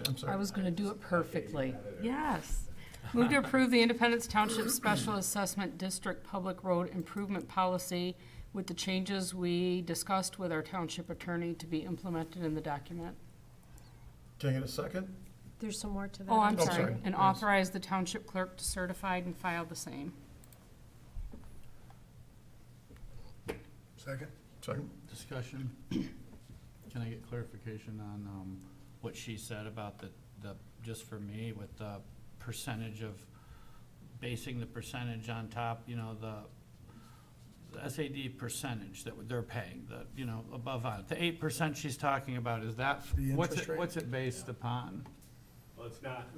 I'm I sorry. was gonna do it perfectly. Yes. Move to approve the Independence Township Special Assessment District Public Road Improvement Policy with the changes we discussed with our township attorney to be implemented in the document. Can I get a second? There's some more to that. Oh, I'm Oh, sorry. sorry. And Yes. authorize the township clerk to certify and file the same. Second? Second? Discussion. Can I get clarification on what she said about just for me, with the percentage of, basing the percentage on top, the SAD percentage that they're paying, above on. The 8% she's talking about, is that, The interest rate? what's it based upon? Well, it's not,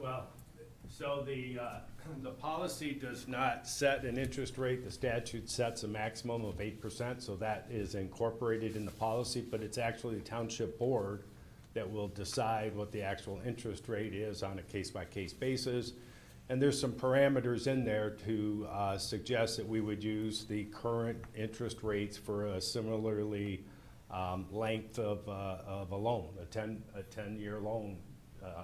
so the policy does not set an interest rate. The statute sets a maximum of 8%, so that is incorporated in the policy, but it's actually the township board that will decide what the actual interest rate is on a case-by-case basis. And there's some parameters in there to suggest that we would use the current interest rates for a similarly length of a loan, a 10-year loan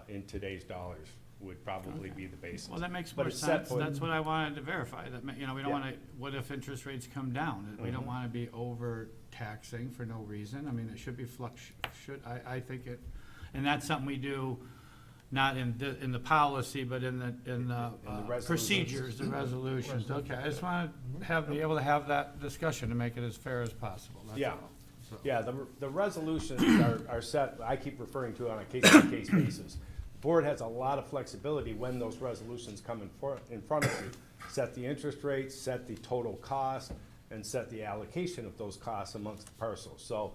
in today's dollars would probably be the basis. Well, that makes But more it's set sense. for- That's what I wanted to verify, that, we don't Yeah. wanna, what if interest rates come down? We don't wanna be overtaxing for no reason. I mean, it should be I think it, and that's something we do, not in the policy, but in the resolutions. procedures, the resolutions. Okay, I just wanna be able to have that discussion to make it as fair as possible. That's Yeah. all. So- Yeah, the resolutions are set, I keep referring to it on a case-by-case basis. The board has a lot of flexibility when those resolutions come in front of you. Set the interest rates, set the total cost, and set the allocation of those costs amongst the parcels. So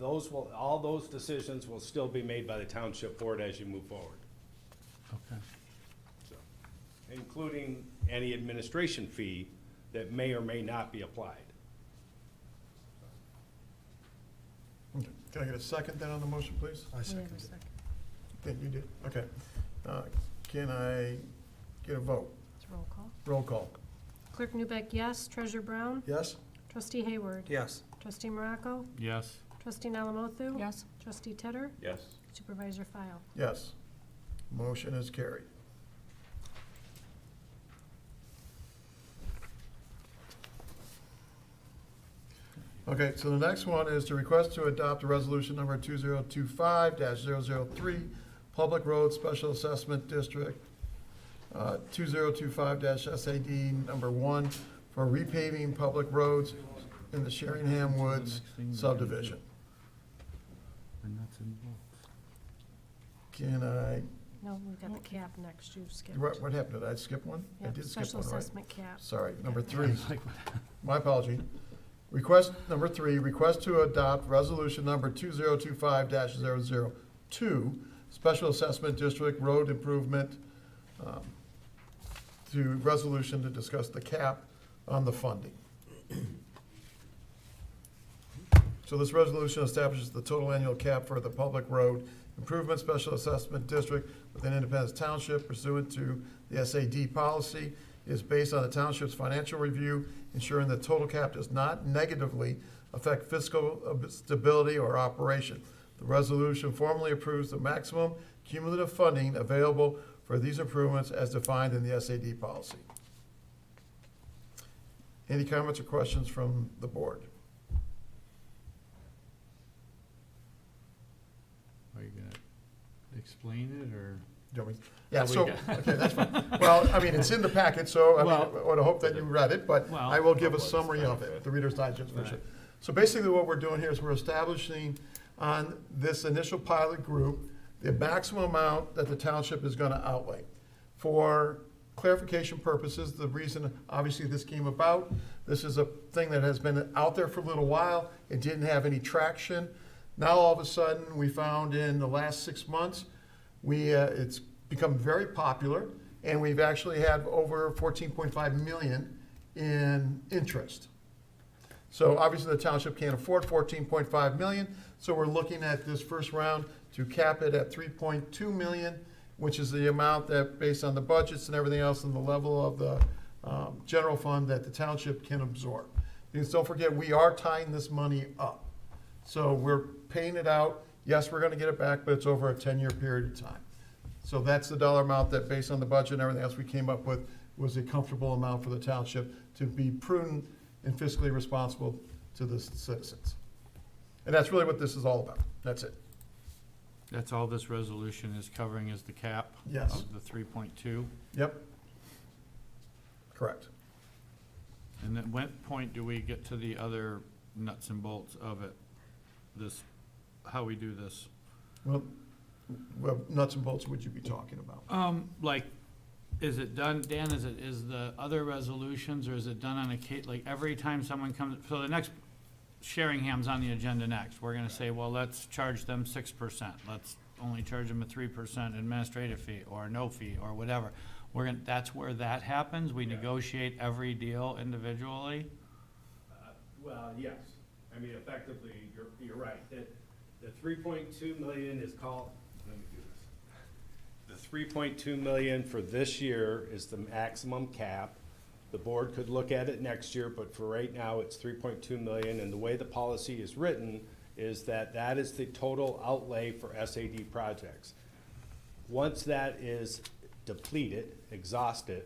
all those decisions will still be made by the township board as you move forward, Okay. so, including any administration fee that may or may not be applied. Okay. Can I get a second then on the motion, please? I We have second a it. second. Okay, you did. Okay. Can I get a vote? It's roll call. Roll call. Clerk Newbeck, yes. Treasurer Brown? Yes? Trustee Hayward? Yes. Trustee Morocco? Yes. Trustee Alamothu? Yes? Trustee Tedder? Yes. Supervisor File? Yes. Motion is carried. Okay, so the next one is to request to adopt a resolution number 2025-003, Public Road Special Assessment District, 2025-SAD number 1, for repaving public roads in the Sheringham Woods subdivision. And that's in both. Can I, No, we've got the cap next. You skipped. what happened? Did I skip one? I Yep, did skip special one, right? assessment cap. Sorry, number 3. Like, My apology. Request number 3, request to adopt resolution number 2025-002, Special Assessment District Road Improvement, to resolution to discuss the cap on the funding. So this resolution establishes the total annual cap for the public road improvement special assessment district within Independence Township pursuant to the SAD policy. It is based on the township's financial review, ensuring the total cap does not negatively affect fiscal stability or operation. The resolution formally approves the maximum cumulative funding available for these improvements as defined in the SAD policy. Any comments or questions from the board? Are you gonna explain it, or? Do you want me- Yeah, Oh, we so, got- okay, that's fine. Well, I mean, it's in the packet, so I Well- would hope that you read it, but Well- I will give a summary of it, the Reader's Digest version. Right. So basically what we're doing here is we're establishing on this initial pilot group, the maximum amount that the township is gonna outlay. For clarification purposes, the reason, obviously, this came about, this is a thing that has been out there for a little while. It didn't have any traction. Now, all of a sudden, we found in the last 6 months, it's become very popular, and we've actually had over 14.5 million in interest. So obviously, the township can't afford 14.5 million, so we're looking at this first round to cap it at 3.2 million, which is the amount that, based on the budgets and everything else and the level of the general fund, that the township can absorb. Because don't forget, we are tying this money up. So we're paying it out. Yes, we're gonna get it back, but it's over a 10-year period of time. So that's the dollar amount that, based on the budget and everything else we came up with, was a comfortable amount for the township to be prudent and fiscally responsible to the citizens. And that's really what this is all about. That's it. That's all this resolution is covering, is the cap? Yes. Of the 3.2? Yep. Correct. And at what point do we get to the other nuts and bolts of it? This, how we do this? Well, nuts and bolts would you be talking about? Like, is it done, Dan, is the other resolutions, or is it done on a like, every time someone comes, so the next, Sharingham's on the agenda next, we're gonna say, well, let's charge them 6%, let's only charge them a 3% administrative fee, or no fee, or whatever. That's where that happens, we negotiate every deal individually? Well, yes. I mean, effectively, you're right. The 3.2 million is called, let me do this. The 3.2 million for this year is the maximum cap. The board could look at it next year, but for right now, it's 3.2 million. And the way the policy is written is that that is the total outlay for SAD projects. Once that is depleted, exhausted,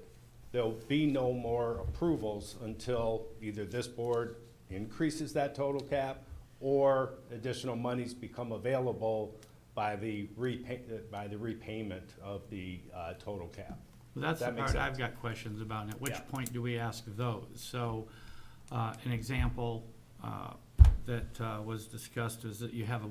there'll be no more approvals until either this board increases that total cap or additional monies become available by the repayment of the total cap. Well, that's the That makes part I've sense. got questions about, and at which Yeah. point do we ask those? So, an example that was discussed is that you have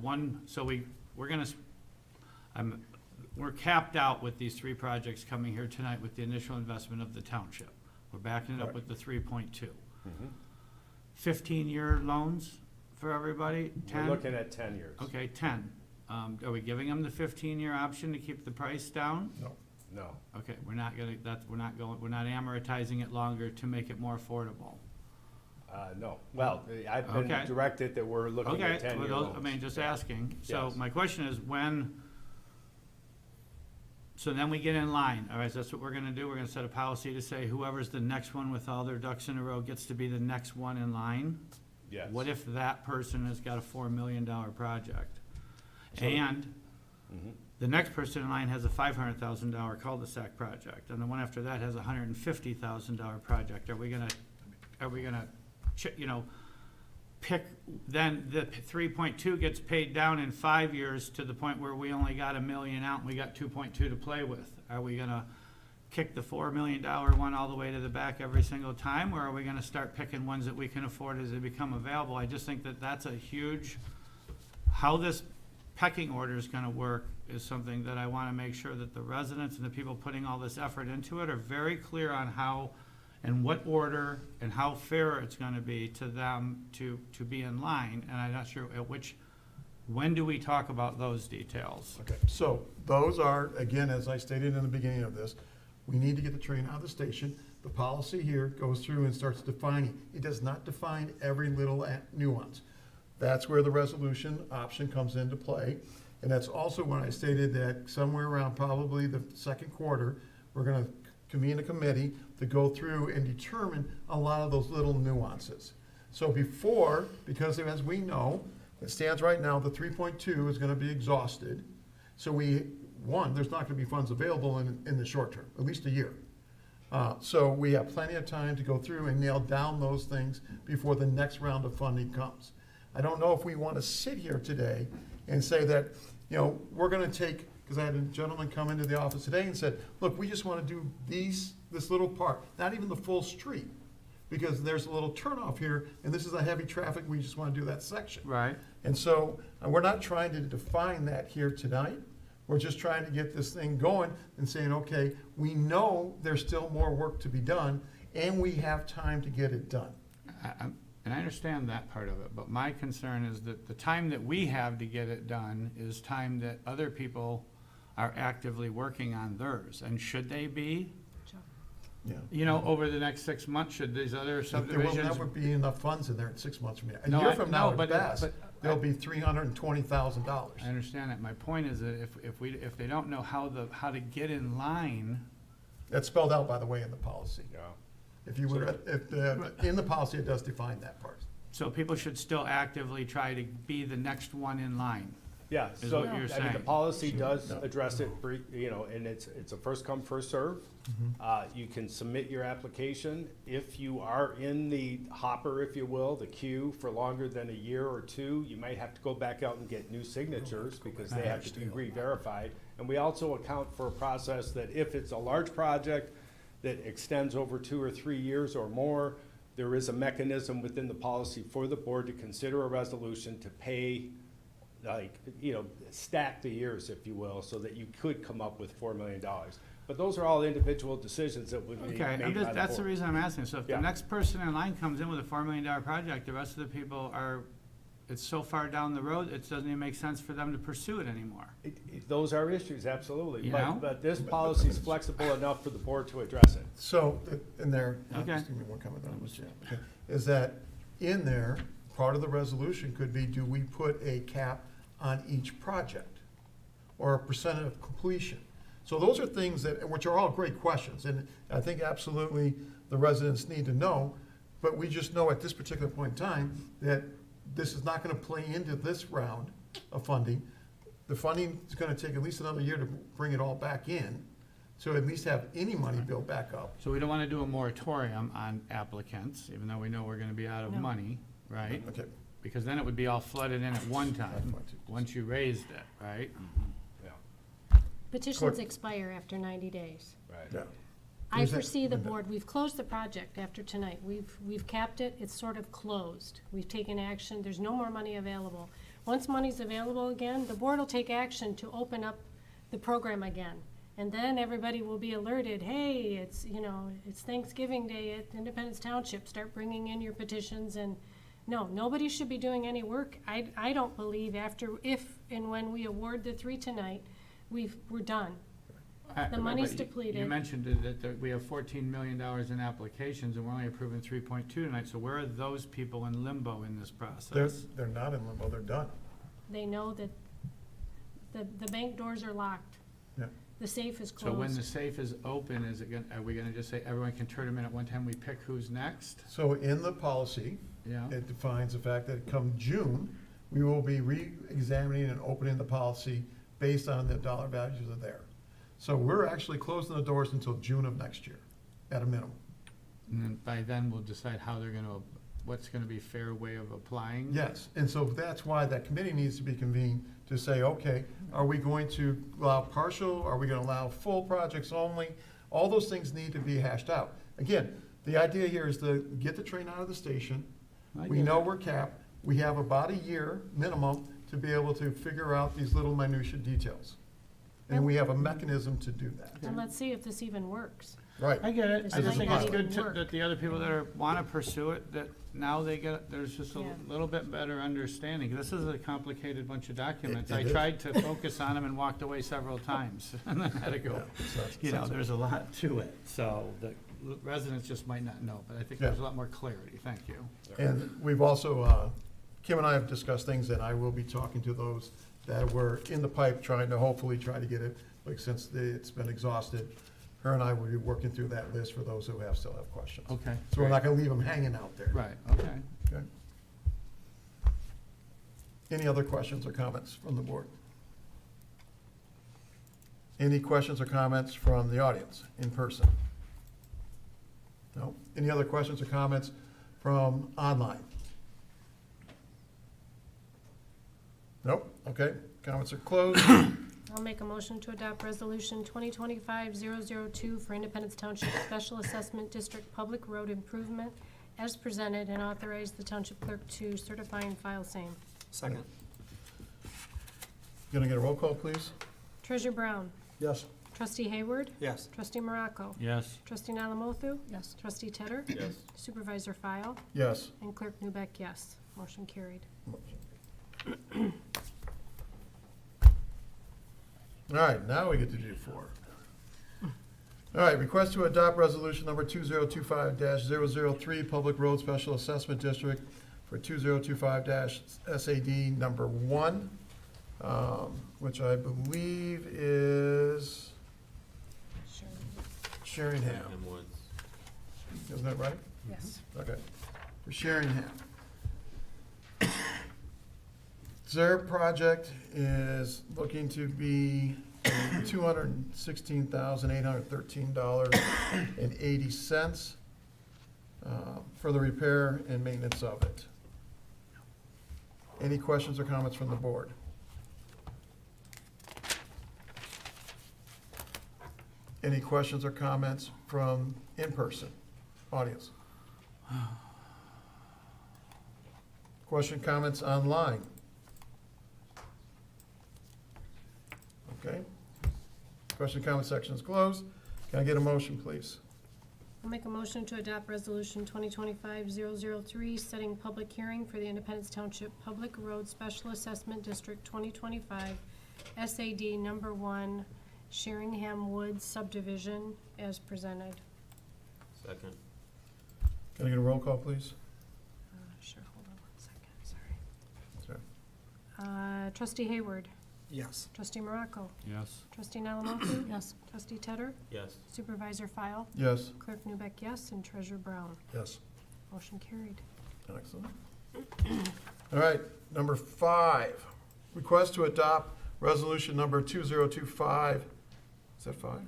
we're capped out with these 3 projects coming here tonight with the initial investment of the township. We're backing it up with the 3.2. 15-year loans for everybody, 10? We're looking at 10 years. Okay, 10. Are we giving them the 15-year option to keep the price down? No. Okay, we're not amortizing it longer to make it more affordable. No. Well, I've been Okay. directed that we're looking at Okay, 10-year well, loans. I mean, just asking. So Yes. my question is so then we get in line, all right, so that's what we're gonna do. We're gonna set a policy to say whoever's the next one with all their ducks in a row gets to be the next one in line? Yes. What if that person has got a $4 million project? And the next person in line has a $500,000 cul-de-sac project, and the one after that has a $150,000 project? Are we gonna, pick, then the 3.2 gets paid down in 5 years to the point where we only got $1 million out and we got 2.2 to play with? Are we gonna kick the $4 million one all the way to the back every single time, or are we gonna start picking ones that we can afford as they become available? I just think that that's a huge, how this pecking order is gonna work is something that I wanna make sure that the residents and the people putting all this effort into it are very clear on how and what order and how fair it's gonna be to them to be in line, and I'm not sure at when do we talk about those details? Okay, so those are, again, as I stated in the beginning of this, we need to get the train out of the station. The policy here goes through and starts defining. It does not define every little nuance. That's where the resolution option comes into play. And that's also when I stated that somewhere around probably the second quarter, we're gonna convene a committee to go through and determine a lot of those little nuances. So before, because as we know, it stands right now, the 3.2 is gonna be exhausted. So there's not gonna be funds available in the short term, at least a year. So we have plenty of time to go through and nail down those things before the next round of funding comes. I don't know if we want to sit here today and say that, we're going to take, because I had a gentleman come into the office today and said, look, we just want to do this little part, not even the full street, because there's a little turnoff here, and this is a heavy traffic, we just want to do that section. Right. And so, we're not trying to define that here tonight. We're just trying to get this thing going and saying, okay, we know there's still more work to be done, and we have time to get it done. And I understand that part of it, but my concern is that the time that we have to get it done is time that other people are actively working on theirs. And should they be? Yeah. Over the next 6 months, should these other There will subdivisions? never be enough funds in there in 6 months from now. A No, year from now, no, at best, there'll be $320,000. I understand that. My point is that if they don't know how to get in line, That's spelled out, by the way, in the policy. Yeah. In the policy, it does define that part. so people should still actively try to be the next one in line. Yeah, Is so, what you're the saying. policy does No. address it, and it's a first come, first serve. You can submit your application. If you are in the hopper, if you will, the queue for longer than a year or two, you might have to go back out and get new signatures because they have to be re-verified. And we also account for a process that if it's a large project that extends over 2 or 3 years or more, there is a mechanism within the policy for the board to consider a resolution to pay, stack the years, if you will, so that you could come up with $4 million. But those are all individual decisions that would be Okay, made by the that's the board. reason I'm asking. So if the Yeah. next person in line comes in with a $4 million project, the rest of the people it's so far down the road, it doesn't even make sense for them to pursue it anymore. Those are issues, absolutely. You know? But this policy is flexible enough for the board to address it. So, in there, Okay. just give me one comment on this, okay, is that in there, part of the resolution could be, do we put a cap on each project? Or a percent of completion? So those are things which are all great questions, and I think absolutely the residents need to know, but we just know at this particular point in time that this is not gonna play into this round of funding. The funding is gonna take at least another year to bring it all back in, so at least have any money built back up. So we don't want to do a moratorium on applicants, even though we know we're going to be out of No. money, right? Okay, Because then it would be all flooded in at one time, once you raised it, right? Yeah, Petitions Court. expire after 90 days. right. yeah. I Is that- foresee the board, we've closed the project after tonight. We've capped it, it's sort of closed. We've taken action, there's no more money available. Once money's available again, the board will take action to open up the program again. And then everybody will be alerted, hey, it's Thanksgiving Day at Independence Township, start bringing in your petitions. And no, nobody should be doing any work. I don't believe if and when we award the 3 tonight, we're done. The money's But you depleted. mentioned that we have $14 million in applications, and we're only approving 3.2 tonight, so where are those people in limbo in this process? They're not in limbo, they're done. They know that the bank doors are locked. Yeah. The safe is So when the closed. safe is open, are we gonna just say everyone can turn them in at one time, we pick who's next? So in the policy, Yeah, it defines the fact that come June, we will be re-examining and opening the policy based on the dollar values that are there. So we're actually closing the doors until June of next year, at a minimum. and then by then we'll decide how what's gonna be fair way of applying? Yes, and so that's why that committee needs to be convened to say, okay, are we going to allow partial, are we gonna allow full projects only? All those things need to be hashed out. Again, the idea here is to get the train out of the station. I We get know it. we're capped. We have about a year minimum to be able to figure out these little minutia details. And we have a mechanism to do that. And let's see if this even works. Right. I get it. This I just might think not it's good even work. that the other people that want to pursue it, that now there's just a Yeah. little bit better understanding. This is a complicated bunch of documents. It I is. tried to focus on them and walked away several times, and then had to go. You know, there's a lot to it, so the residents just might not know, but I think Yeah. there's a lot more clarity. Thank you. And we've also, Kim and I have discussed things, and I will be talking to those that were in the pipe, trying to hopefully try to get it, like, since it's been exhausted. Her and I will be working through that list for those who still have questions. Okay. So we're not gonna leave them hanging out there. Right, okay. Okay. Any other questions or comments from the board? Any questions or comments from the audience in person? No? Any other questions or comments from online? Nope, okay, comments are closed. I'll make a motion to adopt Resolution 2025-002 for Independence Township Special Assessment District Public Road Improvement as presented, and authorize the township clerk to certify and file same. Second. Gonna get a roll call, please? Treasurer Brown. Yes. Trustee Hayward. Yes. Trustee Morocco. Yes. Trustee Alamothu. Yes. Trustee Tedder. Yes. Supervisor File. Yes. And Clerk Newbeck, yes. Motion carried. All right, now we get to do 4. All right, request to adopt resolution number 2025-003, Public Road Special Assessment District for 2025-SAD number 1, which I believe is Sheringham. Isn't that right? Yes. Okay, for Sheringham. Their project is looking to be $216,813.80 for the repair and maintenance of it. Any questions or comments from the board? Any questions or comments from in-person audience? Question, comments online? Okay. Question, comment section is closed. Can I get a motion, please? I'll make a motion to adopt Resolution 2025-003, setting public hearing for the Independence Township Public Road Special Assessment District 2025 SAD Number 1 Sheringham Woods subdivision as presented. Second. Can I get a roll call, please? Sure, hold on 1 second, sorry. Sorry. Trustee Hayward. Yes. Trustee Morocco. Yes. Trustee Alamothu. Yes. Trustee Tedder. Yes. Supervisor File. Yes. Clerk Newbeck, yes. And Treasurer Brown. Yes. Motion carried. Excellent. All right, number 5, request to adopt resolution number 2025, is that 5?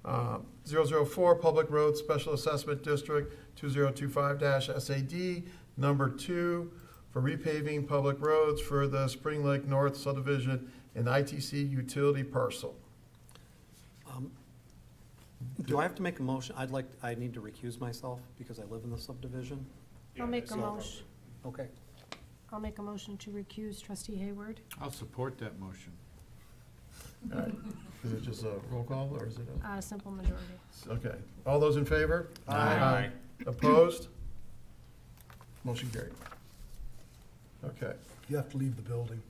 Yeah. 004, Public Road Special Assessment District 2025-SAD number 2 for repaving public roads for the Spring Lake North subdivision and ITC utility parcel. Do I have to make a motion? I need to recuse myself because I live in the subdivision. I'll make a motion. Okay. I'll make a motion to recuse Trustee Hayward. I'll support that motion. All right, is it just a roll call, or is it Simple majority. okay. All those in favor? Aye. Opposed? Motion carried. Okay. You have to leave the building.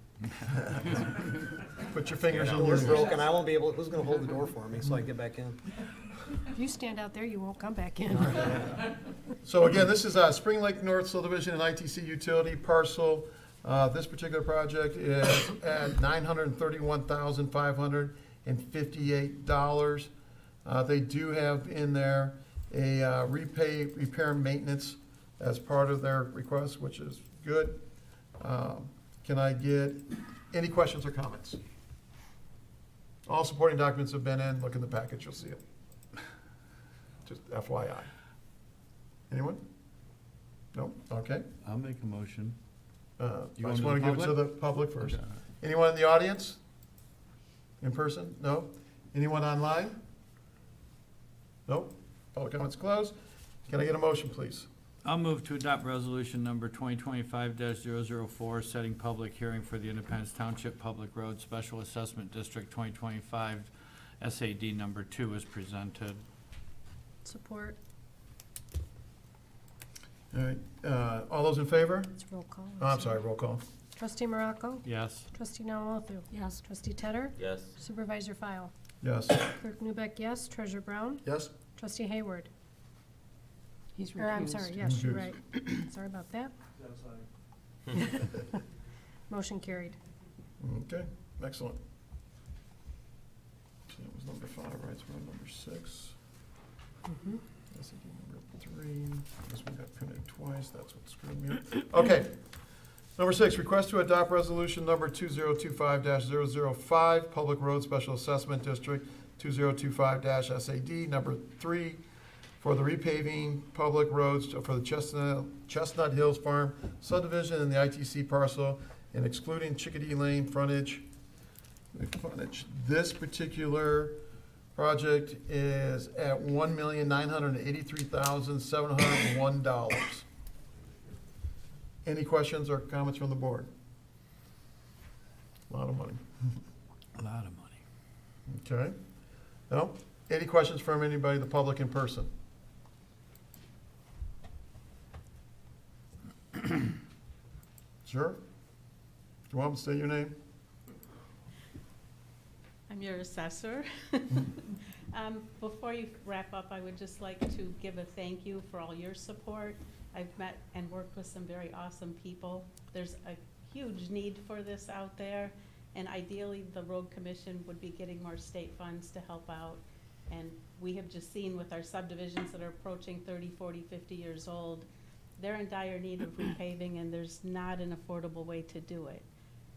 Put your fingers in your Door's ears. broken. I won't be able, who's gonna hold the door for me so I can get back in? If you stand out there, you won't come back in. So again, this is Spring Lake North subdivision and ITC utility parcel. This particular project is at $931,558. They do have in there a repair and maintenance as part of their request, which is good. Can I get any questions or comments? All supporting documents have been in. Look in the package, you'll see it. Just FYI. Anyone? No? Okay. I'll make a motion. I You just want want to to give the it to the public first. Okay. Anyone in the audience? In person? No? Anyone online? Nope. Public comments closed. Can I get a motion, please? I'll move to adopt resolution number 2025-004, setting public hearing for the Independence Township Public Road Special Assessment District 2025 SAD number 2 is presented. Support. All right, all those in favor? It's roll call. Oh, I'm sorry, roll call. Trustee Morocco? Yes. Trustee Nalmothu? Yes. Trustee Tedder? Yes. Supervisor File? Yes. Clerk Newbeck, yes. Treasurer Brown? Yes? Trustee Hayward? He's recused. Or, I'm sorry, yes, you're Recused. right. Sorry about that. Motion carried. Okay, excellent. So that was number 5, right, so we're on number 6. Mhm. SAD number 3, this one got printed twice, that's what screwed me up. Okay. Number 6, request to adopt resolution number 2025-005, Public Road Special Assessment District 2025-SAD number 3, for the repaving public roads for the Chestnut Hills Farm subdivision in the ITC parcel and excluding Chickadee Lane frontage. This particular project is at $1,983,701. Any questions or comments from the board? A lot of money. A lot of money. Okay. No? Any questions from anybody, the public in person? Sure? Do you want to say your name? I'm your assessor. Before you wrap up, I would just like to give a thank you for all your support. I've met and worked with some very awesome people. There's a huge need for this out there, and ideally, the road commission would be getting more state funds to help out. And we have just seen with our subdivisions that are approaching 30, 40, 50 years old, they're in dire need of repaving, and there's not an affordable way to do it.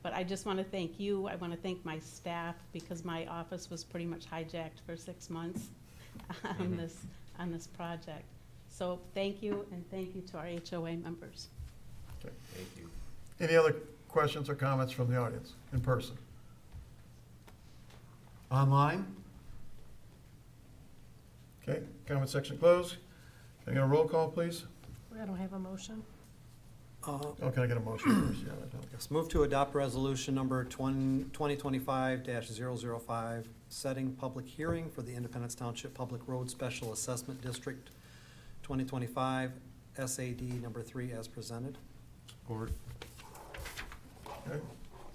But I just want to thank you. I want to thank my staff, because my office was pretty much hijacked for 6 months on this project. So thank you, and thank you to our HOA members. Okay. Thank you. Any other questions or comments from the audience in person? Online? Okay, comment section closed. Can I get a roll call, please? I don't have a motion. Oh, can I get a motion first? Yeah, I don't. Yes, move to adopt resolution number 2025-005, setting public hearing for the Independence Township Public Road Special Assessment District 2025 SAD number 3 as presented. Support. Okay,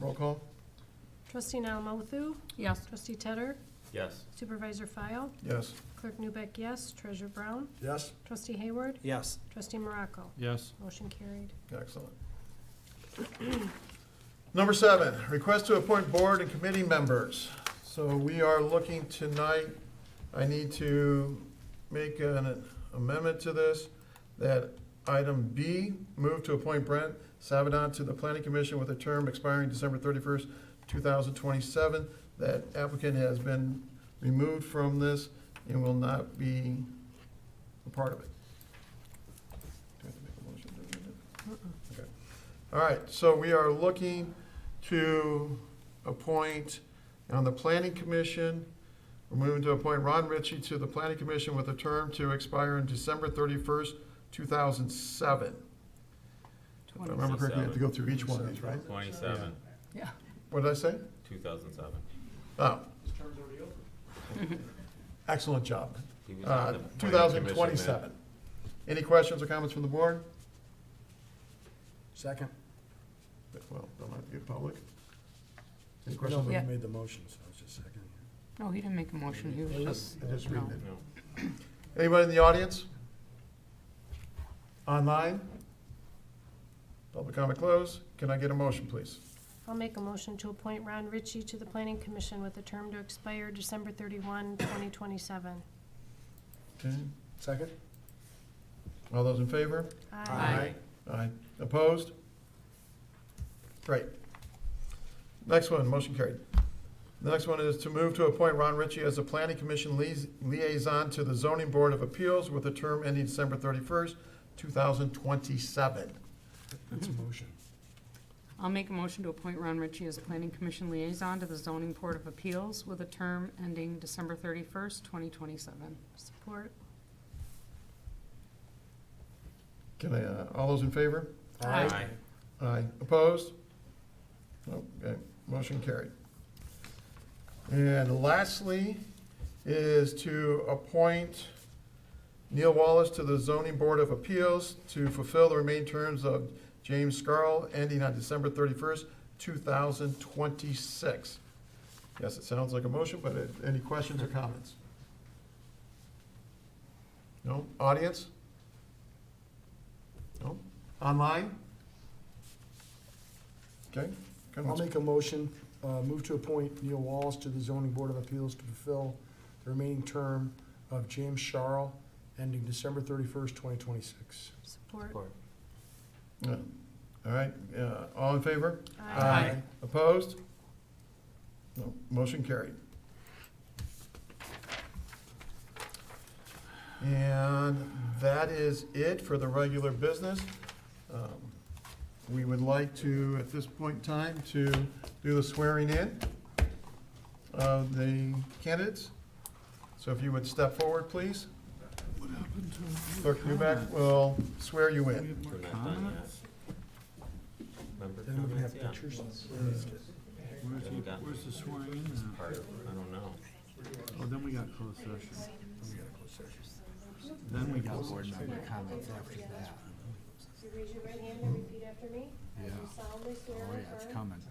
roll call? Trustee Nalmothu? Yes. Trustee Tedder? Yes. Supervisor File? Yes. Clerk Newbeck, yes. Treasurer Brown? Yes? Trustee Hayward? Yes. Trustee Morocco? Yes. Motion carried. Excellent. Number 7, request to appoint board and committee members. So we are looking tonight, I need to make an amendment to this, that item B, move to appoint Brent Savadon to the Planning Commission with a term expiring December 31st, 2027. That applicant has been removed from this and will not be a part of it. Do I have to make a motion to do that? Okay. All right, so we are looking to appoint on the Planning Commission, we're moving to appoint Ron Ritchie to the Planning Commission with a term to expire on December 31st, 2007. If I remember correctly, I have to go through each one of these, right? 27, Yeah. What did I say? 2007. Oh. Excellent job. He was on the planning commission then. 2027. Any questions or comments from the board? Second? Well, don't have to get public. Any No, questions? but Yeah. you made the motion, so it's just second. No, he didn't make a motion, he was just, I just read no. it. No. Anybody in the audience? Online? Public comment closed. Can I get a motion, please? I'll make a motion to appoint Ron Ritchie to the Planning Commission with a term to expire December 31, 2027. Okay. Second? All those in favor? Aye. Aye. Opposed? Great. Next one, motion carried. The next one is to move to appoint Ron Ritchie as the Planning Commission liaison to the Zoning Board of Appeals with a term ending December 31st, 2027. That's a motion. I'll make a motion to appoint Ron Ritchie as Planning Commission liaison to the Zoning Board of Appeals with a term ending December 31st, 2027. Support. Can I, all those in favor? Aye. Aye. Opposed? Okay, motion carried. And lastly, is to appoint Neil Wallace to the Zoning Board of Appeals to fulfill the remaining terms of James Scarl, ending on December 31st, 2026. Yes, it sounds like a motion, but any questions or comments? No? Audience? No? Online? Okay. I'll make a motion, move to appoint Neil Wallace to the Zoning Board of Appeals to fulfill the remaining term of James Sharl, ending December 31st, 2026. Support. Yeah. All right, all in favor? Aye. Opposed? No, motion carried. And that is it for the regular business. We would like to, at this point in time, to do the swearing in of the candidates. So if you would step forward, please. Clerk Newbeck will swear you in. We're not done yet. Member Then we're gonna have comments, yeah. pictures. Where's the swearing in now? Part of, I don't know. Oh, then we got closed session. Then we got board member comments after that. So raise your right hand and repeat after me. I do solemnly swear Oh, or yeah, it's affirm coming. that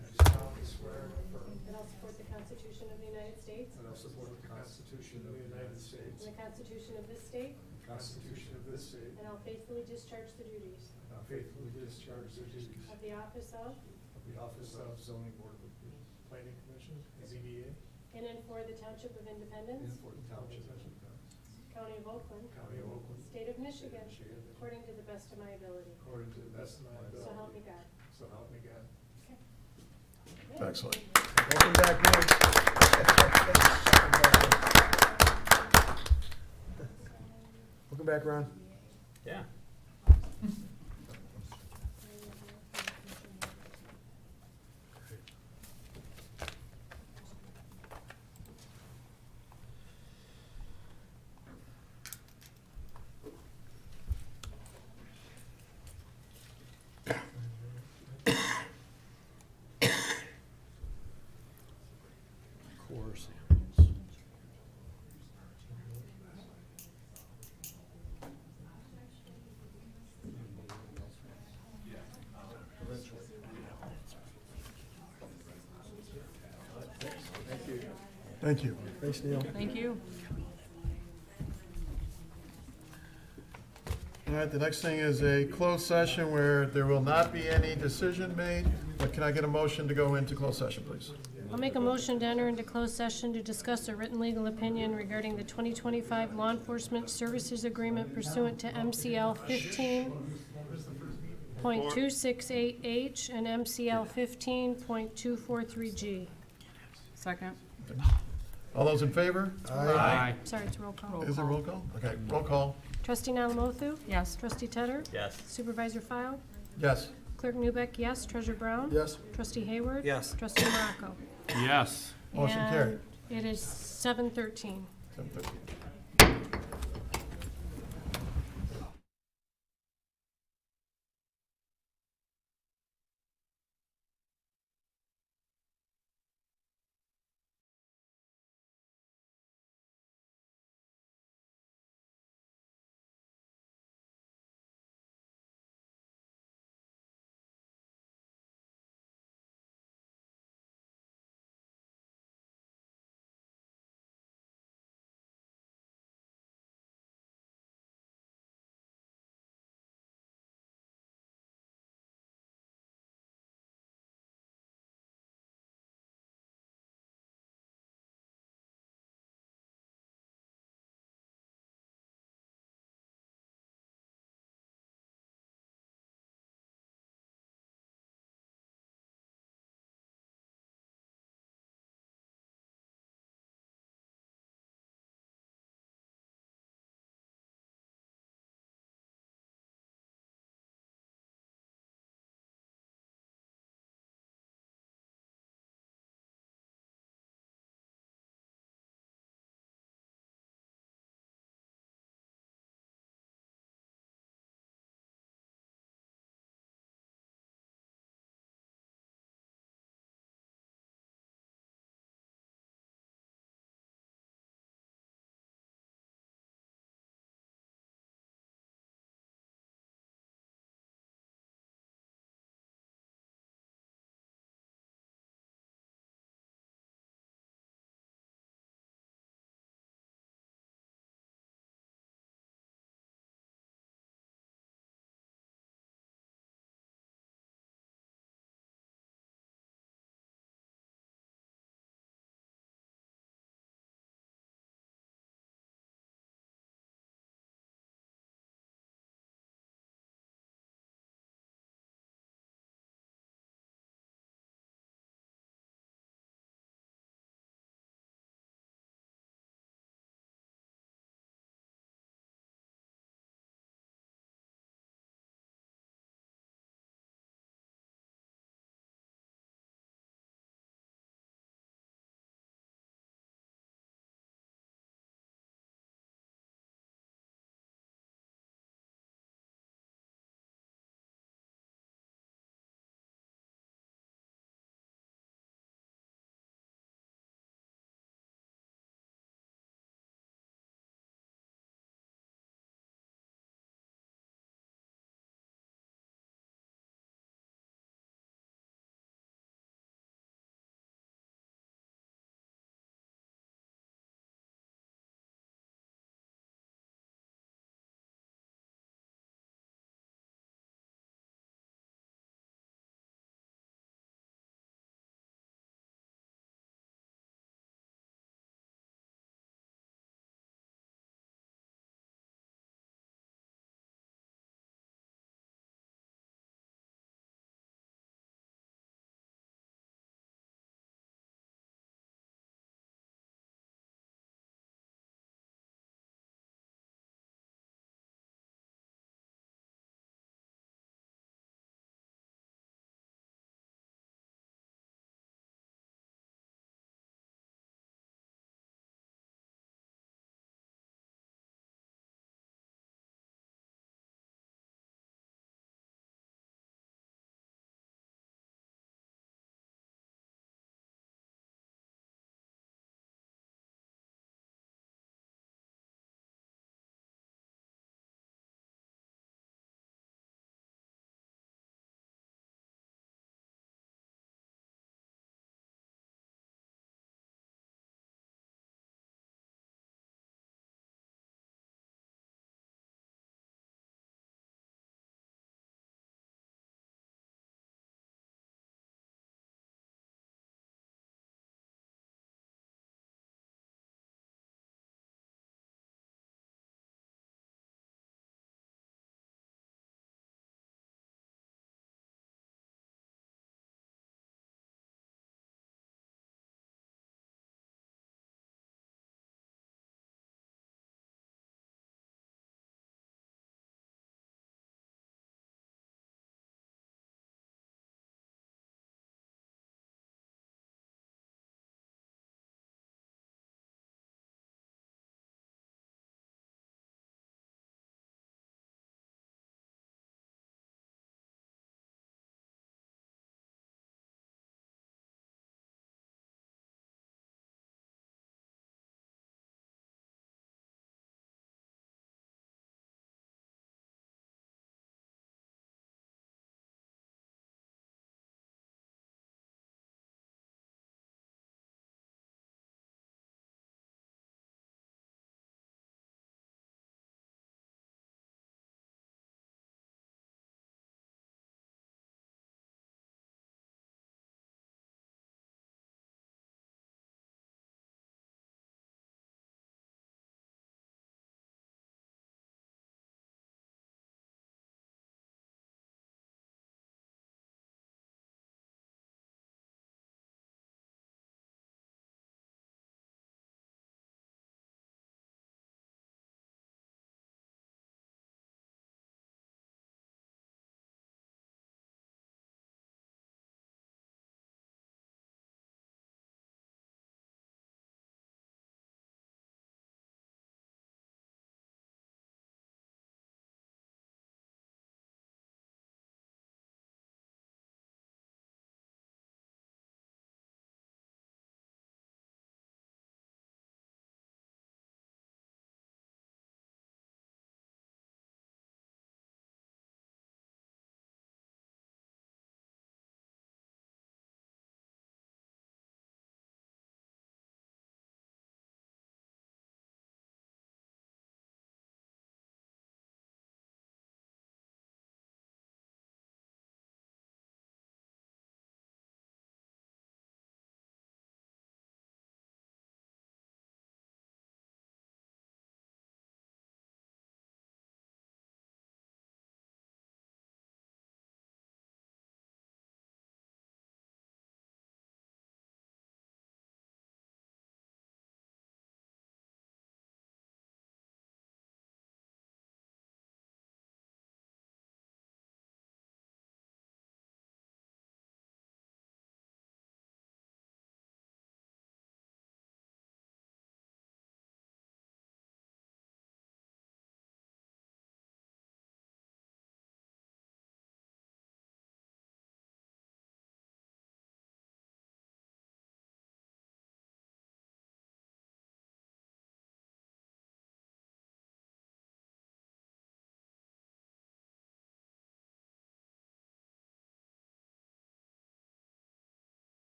I'll support the Constitution of the United States And I'll support the Constitution of the United States, and the Constitution of this state, the Constitution of this state, and I'll faithfully discharge the duties and I'll faithfully discharge the duties of the office of of the office of zoning board of appeals, planning commission, ZBA, in and for the Township of and Independence, for the township of County of Oakland, County of Oakland, State of Michigan, Michigan, according to the best of my ability. according to the best of my ability. So help me God. So help me God. Excellent. Welcome back, Mike. Welcome back, Ron. Yeah. Core samples. Thank you. Thanks, Neil. Thank you. All right, the next thing is a closed session where there will not be any decision made, but can I get a motion to go into closed session, please? I'll make a motion to enter into closed session to discuss a written legal opinion regarding the 2025 Law Enforcement Services Agreement pursuant to MCL 15.268H and MCL 15.243G. Second. All those in favor? Aye. Sorry, it's roll call. Is there roll call? Okay, roll call. Trustee Alamothu? Yes. Trustee Tedder? Yes. Supervisor File? Yes. Clerk Newbeck, yes. Treasurer Brown? Yes. Trustee Hayward? Yes. Trustee Morocco? Yes. Motion carried. And it is 7:13. 7:13.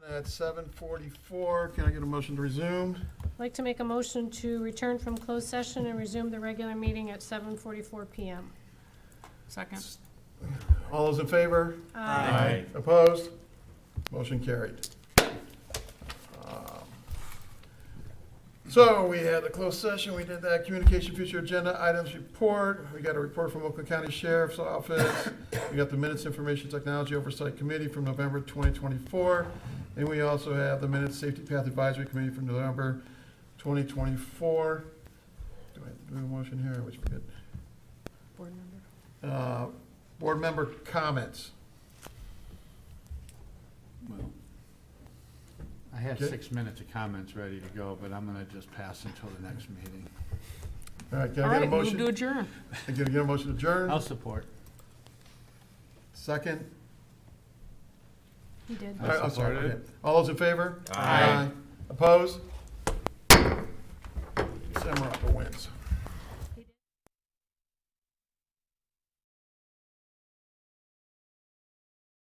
At 7:44, can I get a motion to resume? I'd like to make a motion to return from closed session and resume the regular meeting at 7:44 PM. Second. All those in favor? Aye. Opposed? Motion carried. So we had the closed session, we did that communication future agenda items report. We got a report from Oakland County Sheriff's Office. We got the minutes information technology oversight committee from November 2024. And we also have the minutes safety path advisory committee from November 2024. Do I have to do a motion here? I always forget. Board member. Board member comments. Well, I had Okay. 6 minutes of comments ready to go, but I'm gonna just pass until the next meeting. All right, can All I get a right, move motion? to adjourn. Can I get a motion to adjourn? I'll support. Second? He did. I'm sorry. supported it. Okay. All those in favor? Aye. Opposed?